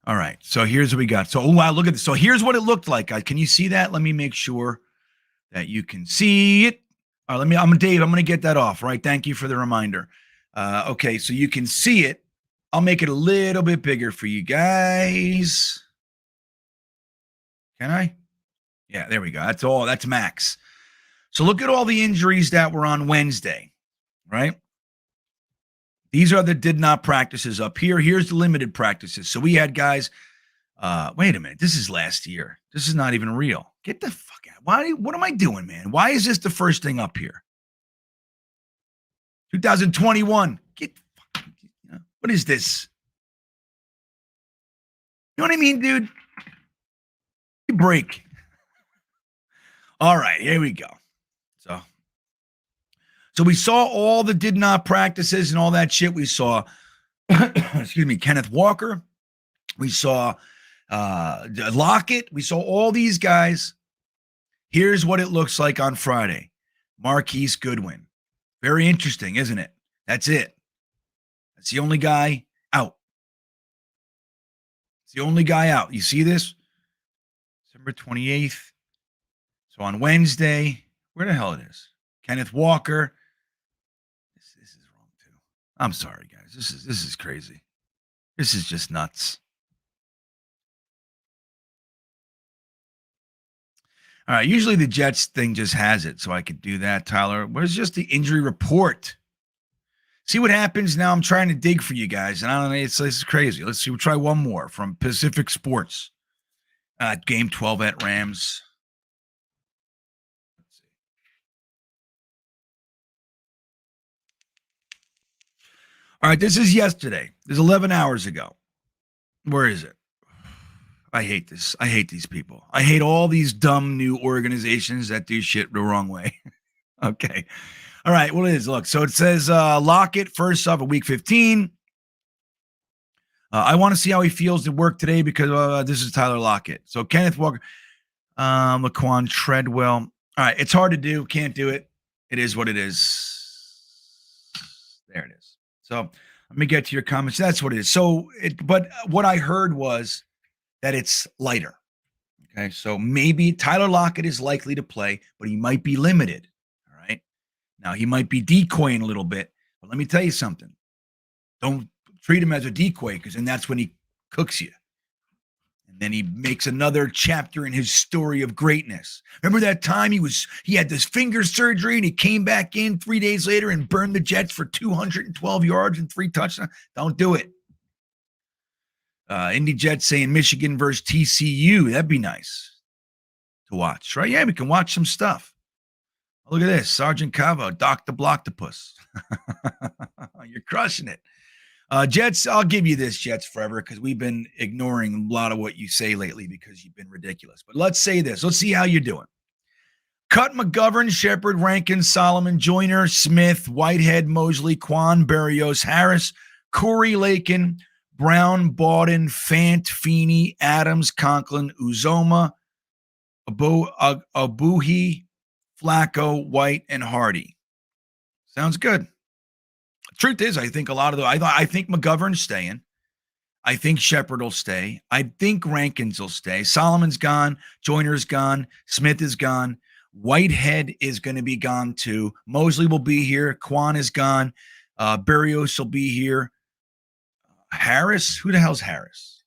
All right. So here's what we got. So, wow, look at this. So here's what it looked like. Can you see that? Let me make sure that you can see it. All right, I'm going to get that off, right? Thank you for the reminder. Okay, so you can see it. I'll make it a little bit bigger for you guys. Can I? Yeah, there we go. That's max. So look at all the injuries that were on Wednesday, right? These are the did not practices up here. Here's the limited practices. So we had guys, wait a minute. This is last year. This is not even real. Get the fuck out. What am I doing, man? Why is this the first thing up here? 2021. What is this? You know what I mean, dude? You break. All right, here we go. So we saw all the did not practices and all that shit. We saw, Kenneth Walker. We saw Lockett. We saw all these guys. Here's what it looks like on Friday. Marquise Goodwin. Very interesting, isn't it? That's it. That's the only guy out. It's the only guy out. You see this? December 28th. So on Wednesday, where the hell it is? Kenneth Walker. This is wrong too. I'm sorry, guys. This is crazy. This is just nuts. All right. Usually the Jets thing just has it, so I could do that, Tyler. Where's just the injury report? See what happens now. I'm trying to dig for you guys, and I don't know. This is crazy. Let's see. We'll try one more from Pacific Sports. Game 12 at Rams. Let's see. All right, this is yesterday. This is 11 hours ago. Where is it? I hate this. I hate these people. I hate all these dumb new organizations that do shit the wrong way. Okay. All right. Well, it is. Look, so it says Lockett first off at week 15. I want to see how he feels at work today because this is Tyler Lockett. So Kenneth Walker, Laquan Treadwell. All right. It's hard to do. Can't do it. It is what it is. There it is. So let me get to your comments. That's what it is. So, but what I heard was that it's lighter. Okay. So maybe Tyler Lockett is likely to play, but he might be limited. All right. Now he might be decoying a little bit, but let me tell you something. Don't treat him as a decoy because then that's when he cooks you. And then he makes another chapter in his story of greatness. Remember that time he had this finger surgery and he came back in 3 days later and burned the Jets for 212 yards and 3 touchdowns? Don't do it. Indy Jets saying Michigan versus TCU. That'd be nice to watch, right? Yeah, we can watch some stuff. Oh, look at this. Sergeant Cavo, Dr. Blocktopus. You're crushing it. Jets, I'll give you this, Jets forever, because we've been ignoring a lot of what you say lately because you've been ridiculous. But let's say this. Let's see how you're doing. Cut, McGovern, Shepard, Rankin, Solomon, Joyner, Smith, Whitehead, Mosley, Quan, Berrios, Harris, Corey, Lakin, Brown, Bawden, Fant, Feeney, Adams, Conklin, Uzoma, Abuhi, Flacco, White, and Hardy. Sounds good. Truth is, I think a lot of I think McGovern's staying. I think Shepard will stay. I think Rankins will stay. Solomon's gone. Joyner's gone. Smith is gone. Whitehead is going to be gone too. Mosley will be here. Quan is gone. Berrios will be here. Harris? Who the hell's Harris?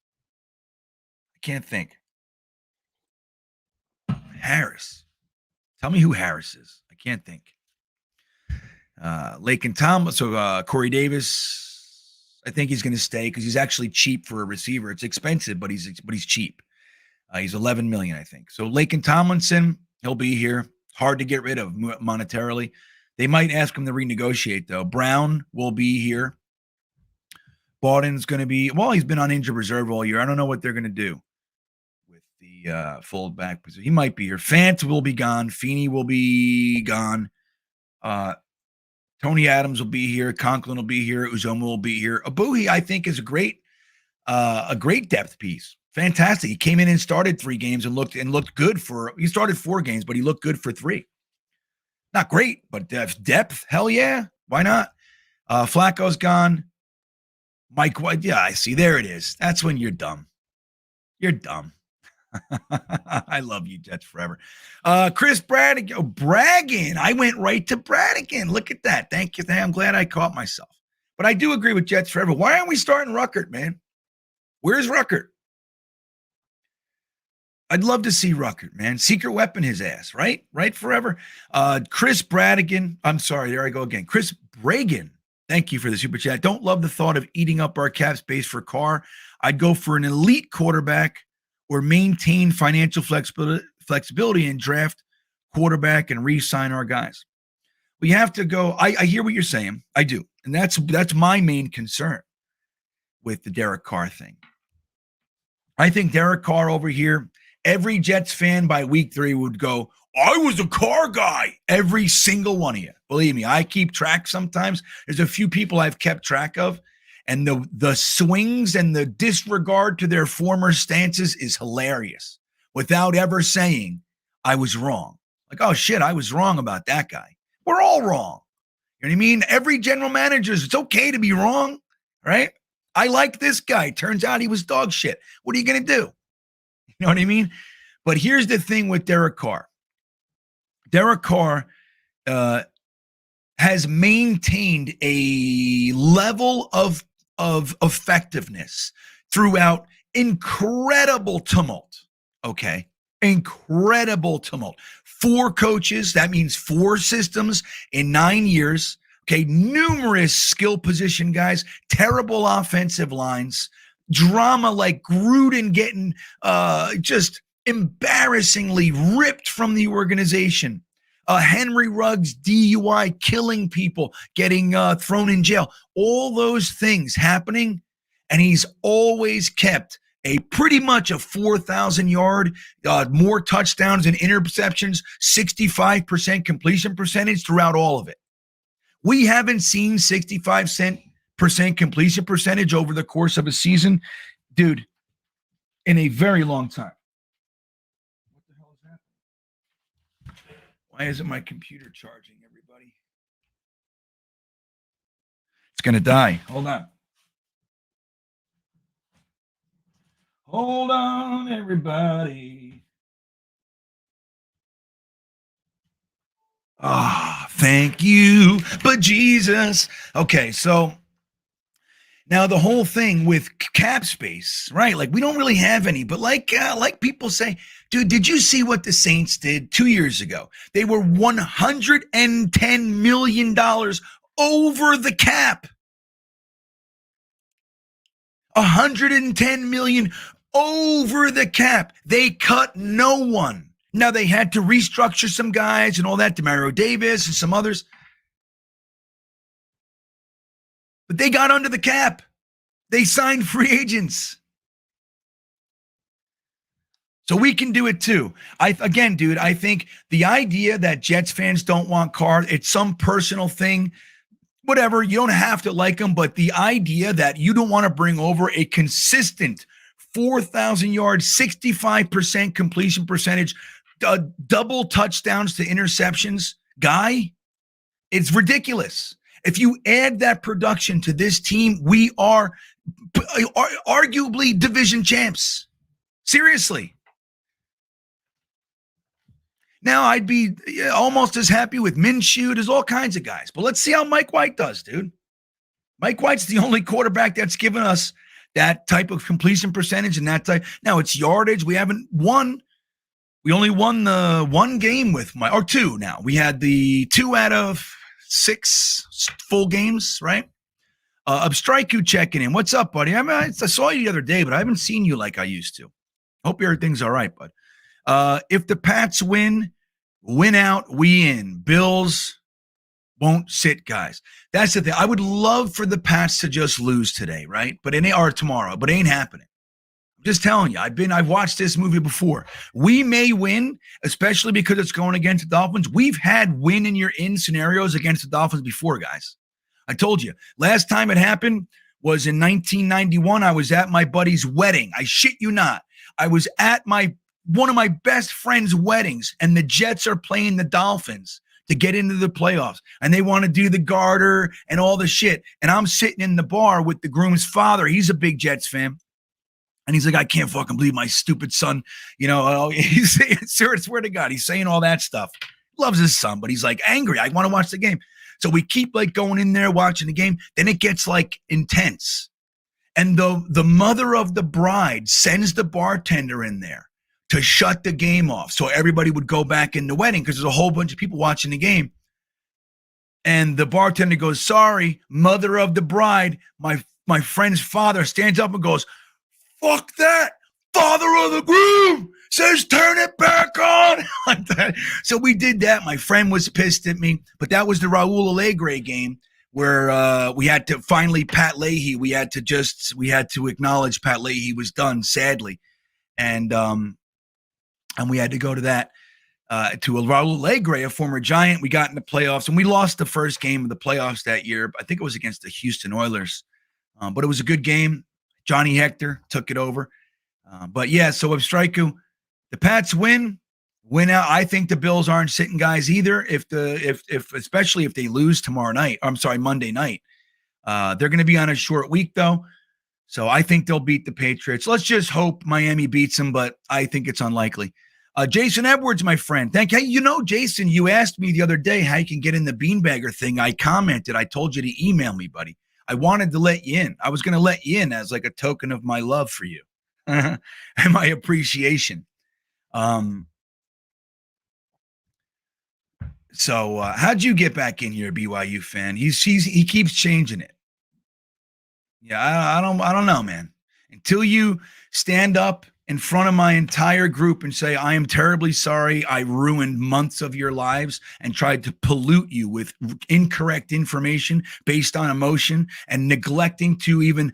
I can't think. Harris. Tell me who Harris is. I can't think. Lakin Thomas, so Corey Davis, I think he's going to stay because he's actually cheap for a receiver. It's expensive, but he's cheap. He's $11 million, I think. So Lakin Tomlinson, he'll be here. Hard to get rid of monetarily. They might ask him to renegotiate though. Brown will be here. Bawden's going to be, well, he's been on injured reserve all year. I don't know what they're going to do with the fullback position. He might be here. Fant will be gone. Feeney will be gone. Tony Adams will be here. Conklin will be here. Uzoma will be here. Abuhi, I think, is a great depth piece. Fantastic. He came in and started 3 games and looked good he started 4 games, but he looked good for 3. Not great, but depth, hell yeah. Why not? Flacco's gone. Mike White, yeah, I see. There it is. That's when you're dumb. You're dumb. I love you, Jets forever. Chris Bradigan. Oh, bragging. I went right to Bradigan. Look at that. Thank you. I'm glad I caught myself. But I do agree with Jets forever. Why aren't we starting Ruckert, man? Where's Ruckert? I'd love to see Ruckert, man. Secret weapon his ass, right? Right forever. Chris Bradigan. I'm sorry. There I go again. Chris Bragan. Thank you for the super chat. Don't love the thought of eating up our cap space for Carr. I'd go for an elite quarterback or maintain financial flexibility and draft quarterback and re-sign our guys. We have to go. I hear what you're saying. I do. And that's my main concern with the Derek Carr thing. I think Derek Carr over here, every Jets fan by week 3 would go, I was a Carr guy. Every single one of you. Believe me, I keep track sometimes. There's a few people I've kept track of. And the swings and the disregard to their former stances is hilarious without ever saying, I was wrong. Like, oh, shit, I was wrong about that guy. We're all wrong. You know what I mean? Every general manager, it's okay to be wrong, right? I like this guy. Turns out he was dog shit. What are you going to do? You know what I mean? But here's the thing with Derek Carr. Derek Carr has maintained a level of effectiveness throughout incredible tumult. Okay. Incredible tumult. 4 coaches. That means 4 systems in 9 years. Okay. Numerous skill position guys, terrible offensive lines, drama like Gruden getting just embarrassingly ripped from the organization. Henry Ruggs DUI, killing people, getting thrown in jail, all those things happening, and he's always kept a pretty much a 4,000 yard, more touchdowns and interceptions, 65% completion percentage throughout all of it. We haven't seen 65% completion percentage over the course of a season, dude, in a very long time. What the hell is happening? Why isn't my computer charging, everybody? It's going to die. Hold on. Hold on, everybody. Ah, thank you, but Jesus. Okay, so now the whole thing with cap space, right? Like we don't really have any, but like people say, dude, did you see what the Saints did 2 years ago? They were $110 million over the cap. 110 million over the cap. They cut no one. Now they had to restructure some guys and all that, Demario Davis and some others. But they got under the cap. They signed free agents. So we can do it too. Again, dude, I think the idea that Jets fans don't want Carr, it's some personal thing. Whatever, you don't have to like them, but the idea that you don't want to bring over a consistent 4,000 yards, 65% completion percentage, double touchdowns to interceptions guy, it's ridiculous. If you add that production to this team, we are arguably division champs. Seriously. Now, I'd be almost as happy with Minshew. There's all kinds of guys. But let's see how Mike White does, dude. Mike White's the only quarterback that's given us that type of completion percentage and that type. Now, it's yardage. We haven't won. We only won the one game with Mike, or two now. We had the 2 out of 6 full games, right? Abstriku checking in. What's up, buddy? I saw you the other day, but I haven't seen you like I used to. Hope everything's all right, bud. If the Pats win out, we in. Bills won't sit, guys. That's the thing. I would love for the Pats to just lose today, right? But it ain't, or tomorrow, but it ain't happening. I'm just telling you, I've watched this movie before. We may win, especially because it's going against the Dolphins. We've had win in your in scenarios against the Dolphins before, guys. I told you. Last time it happened was in 1991. I was at my buddy's wedding. I shit you not. I was at one of my best friends' weddings, and the Jets are playing the Dolphins to get into the playoffs, and they want to do the garter and all the shit. And I'm sitting in the bar with the groom's father. He's a big Jets fan. And he's like, I can't fucking believe my stupid son, he's saying, sir, I swear to God, he's saying all that stuff. Loves his son, but he's like angry. I want to watch the game. So we keep like going in there watching the game. Then it gets like intense. And the mother of the bride sends the bartender in there to shut the game off. So everybody would go back in the wedding because there's a whole bunch of people watching the game. And the bartender goes, sorry, mother of the bride, my friend's father stands up and goes, fuck that. Father of the groom says turn it back on. Like that. So we did that. My friend was pissed at me. But that was the Raul Allegre game where we had to finally Pat Leahy. We had to acknowledge Pat Leahy was done, sadly. And we had to go to that. To a Raul Allegre, a former Giant. We got in the playoffs, and we lost the first game of the playoffs that year. I think it was against the Houston Oilers. But it was a good game. Johnny Hector took it over. But yeah, so if Striku, the Pats win out. I think the Bills aren't sitting guys either. Especially if they lose Monday night. They're going to be on a short week though. So I think they'll beat the Patriots. Let's just hope Miami beats them, but I think it's unlikely. Jason Edwards, my friend. Thank you. Jason, you asked me the other day how you can get in the beanbagger thing. I commented. I told you to email me, buddy. I wanted to let you in. I was going to let you in as like a token of my love for you and my appreciation. So how'd you get back in here, BYU fan? He keeps changing it. Yeah, I don't know, man. Until you stand up in front of my entire group and say, I am terribly sorry. I ruined months of your lives and tried to pollute you with incorrect information based on emotion and neglecting to even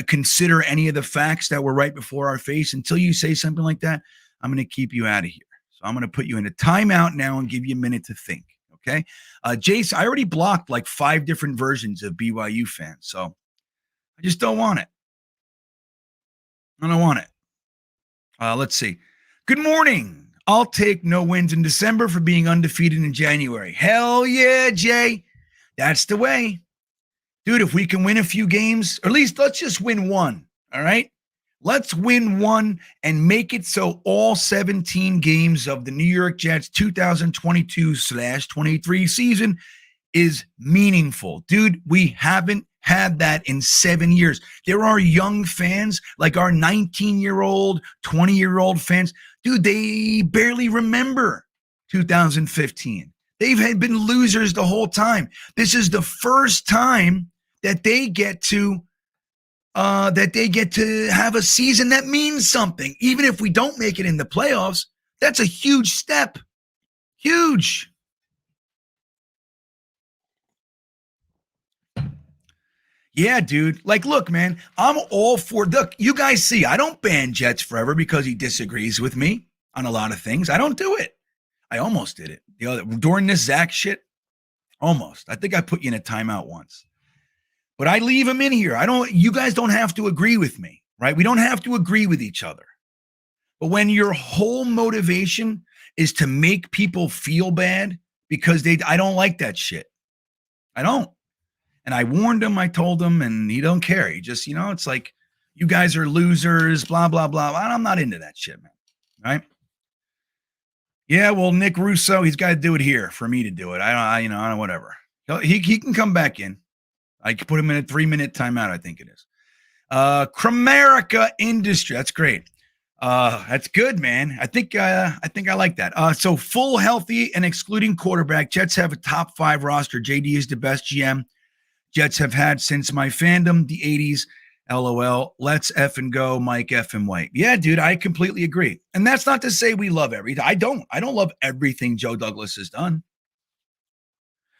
consider any of the facts that were right before our face. Until you say something like that, I'm going to keep you out of here. So I'm going to put you in a timeout now and give you a minute to think. Okay. Jason, I already blocked like 5 different versions of BYU fans. So I just don't want it. I don't want it. Let's see. Good morning. I'll take no wins in December for being undefeated in January. Hell yeah, Jay. That's the way. Dude, if we can win a few games, or at least let's just win one. All right. Let's win one and make it so all 17 games of the New York Jets 2022/23 season is meaningful. Dude, we haven't had that in 7 years. There are young fans, like our 19-year-old, 20-year-old fans. Dude, they barely remember 2015. They've been losers the whole time. This is the first time that they get to have a season that means something. Even if we don't make it in the playoffs, that's a huge step. Huge. Yeah, dude. Like, look, man, I'm all for, look, you guys see, I don't ban Jets forever because he disagrees with me on a lot of things. I don't do it. I almost did it. During this Zach shit, almost. I think I put you in a timeout once. But I leave him in here. You guys don't have to agree with me, right? We don't have to agree with each other. But when your whole motivation is to make people feel bad because I don't like that shit. I don't. And I warned him, I told him, and he don't care. He just, it's like, you guys are losers, blah, blah, blah. I'm not into that shit, man. Right? Yeah, well, Nick Russo, he's got to do it here for me to do it. I don't, whatever. He can come back in. I could put him in a 3-minute timeout, I think it is. Cramerica Industry. That's great. That's good, man. I think I like that. So full, healthy, and excluding quarterback, Jets have a top 5 roster. JD is the best GM Jets have had since my fandom, the 80s. LOL. Let's effing go, Mike effing White. Yeah, dude, I completely agree. And that's not to say we love everything. I don't love everything Joe Douglas has done.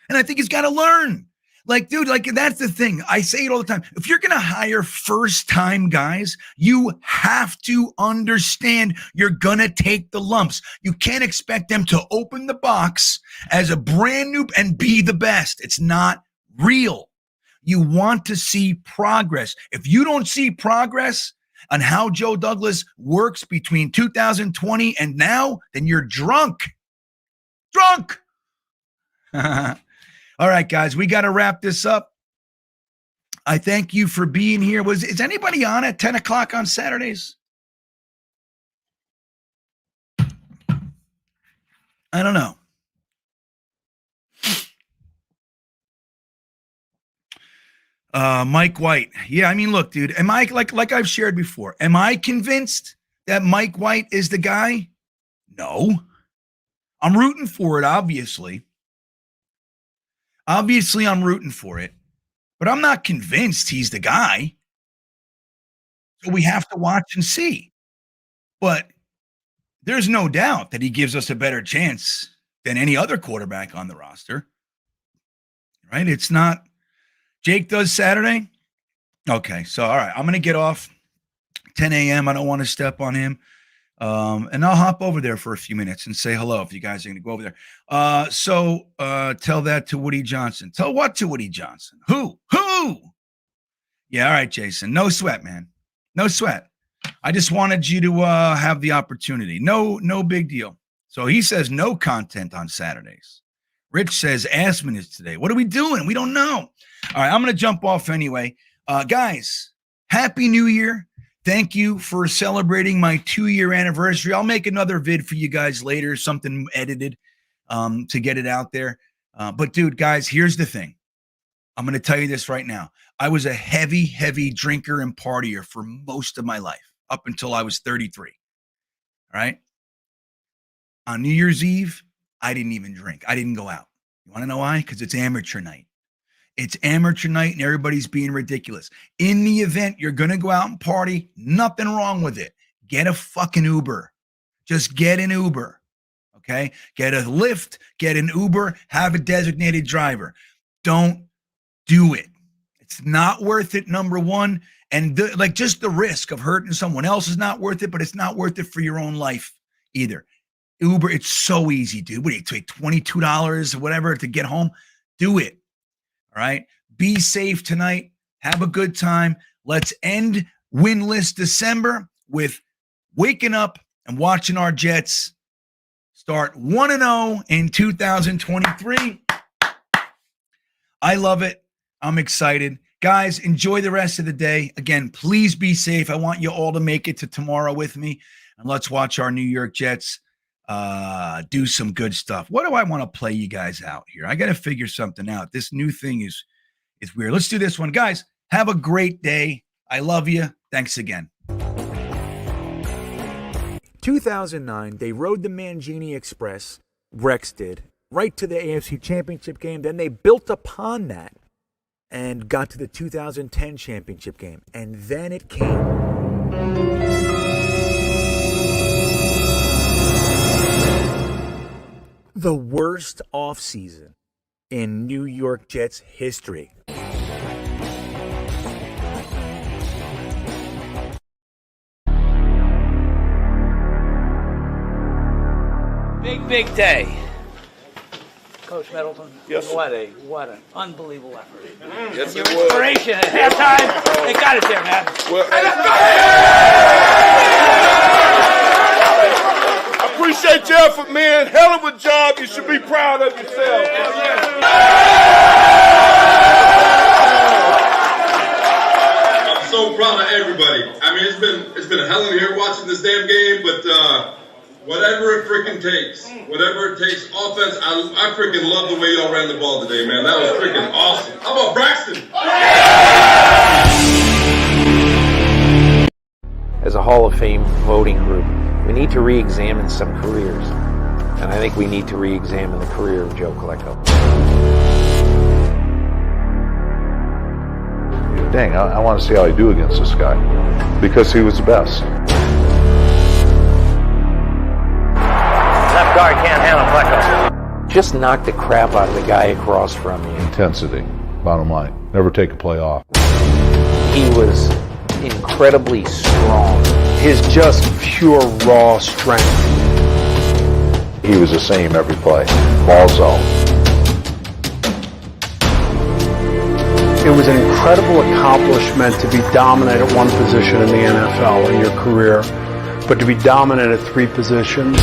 And I think he's got to learn. Like, dude, like that's the thing. I say it all the time. If you're going to hire first-time guys, you have to understand you're going to take the lumps. You can't expect them to open the box as a brand new and be the best. It's not real. You want to see progress. If you don't see progress on how Joe Douglas works between 2020 and now, then you're drunk. Drunk. All right, guys, we got to wrap this up. I thank you for being here. Is anybody on at 10 o'clock on Saturdays? I don't know. Mike White. Yeah, I mean, look, dude, am I like I've shared before, am I convinced that Mike White is the guy? No. I'm rooting for it, obviously. Obviously, I'm rooting for it, but I'm not convinced he's the guy. So we have to watch and see. But there's no doubt that he gives us a better chance than any other quarterback on the roster. Right? It's not. Jake does Saturday? Okay, so all right, I'm going to get off 10 a.m. I don't want to step on him. And I'll hop over there for a few minutes and say hello if you guys are going to go over there. So tell that to Woody Johnson. Tell what to Woody Johnson? Who? Yeah, all right, Jason. No sweat, man. No sweat. I just wanted you to have the opportunity. No big deal. So he says no content on Saturdays. Rich says Assman is today. What are we doing? We don't know. All right, I'm going to jump off anyway. Guys, Happy New Year. Thank you for celebrating my 2-year anniversary. I'll make another vid for you guys later, something edited to get it out there. But, dude, guys, here's the thing. I'm going to tell you this right now. I was a heavy, heavy drinker and partier for most of my life, up until I was 33. All right? On New Year's Eve, I didn't even drink. I didn't go out. You want to know why? Because it's amateur night. It's amateur night and everybody's being ridiculous. In the event you're going to go out and party, nothing wrong with it. Get a fucking Uber. Just get an Uber. Okay? Get a Lyft, get an Uber, have a designated driver. Don't do it. It's not worth it, number one. And just the risk of hurting someone else is not worth it, but it's not worth it for your own life either. Uber, it's so easy, dude. What do you take, $22 or whatever to get home? Do it. All right? Be safe tonight. Have a good time. Let's end winless December with waking up and watching our Jets start 1-0 in 2023. I love it. I'm excited. Guys, enjoy the rest of the day. Again, please be safe. I want you all to make it to tomorrow with me. And let's watch our New York Jets do some good stuff. What do I want to play you guys out here? I got to figure something out. This new thing is weird. Let's do this one. Guys, have a great day. I love you. Thanks again. 2009, they rode the Mangini Express, Rex did, right to the AFC Championship game. Then they built upon that and got to the 2010 Championship game. And then it came. The worst offseason in New York Jets history. Big day. Coach Middleton, yes, what an unbelievable effort. Yes, Your inspiration at halftime, they got it there, man. Well, I appreciate your effort, man. Hell of a job. You should be proud of yourself. I'm so proud of everybody. I mean, it's been a hell of a year watching this damn game, but whatever it freaking takes, offense, I freaking love the way y'all ran the ball today, man. That was freaking awesome. How about Braxton? As a Hall of Fame voting group, we need to re-examine some careers. And I think we need to re-examine the career of Joe Colecco. Dang, I want to see how I do against this guy. Because he was the best. Left guard can't handle Colecco. Just knock the crap out of the guy across from you. Intensity, bottom line. Never take a play off. He was incredibly strong. His just pure raw strength. He was the same every play. Ball zone. It was an incredible accomplishment to be dominant at one position in the NFL in your career, but to be dominant at three positions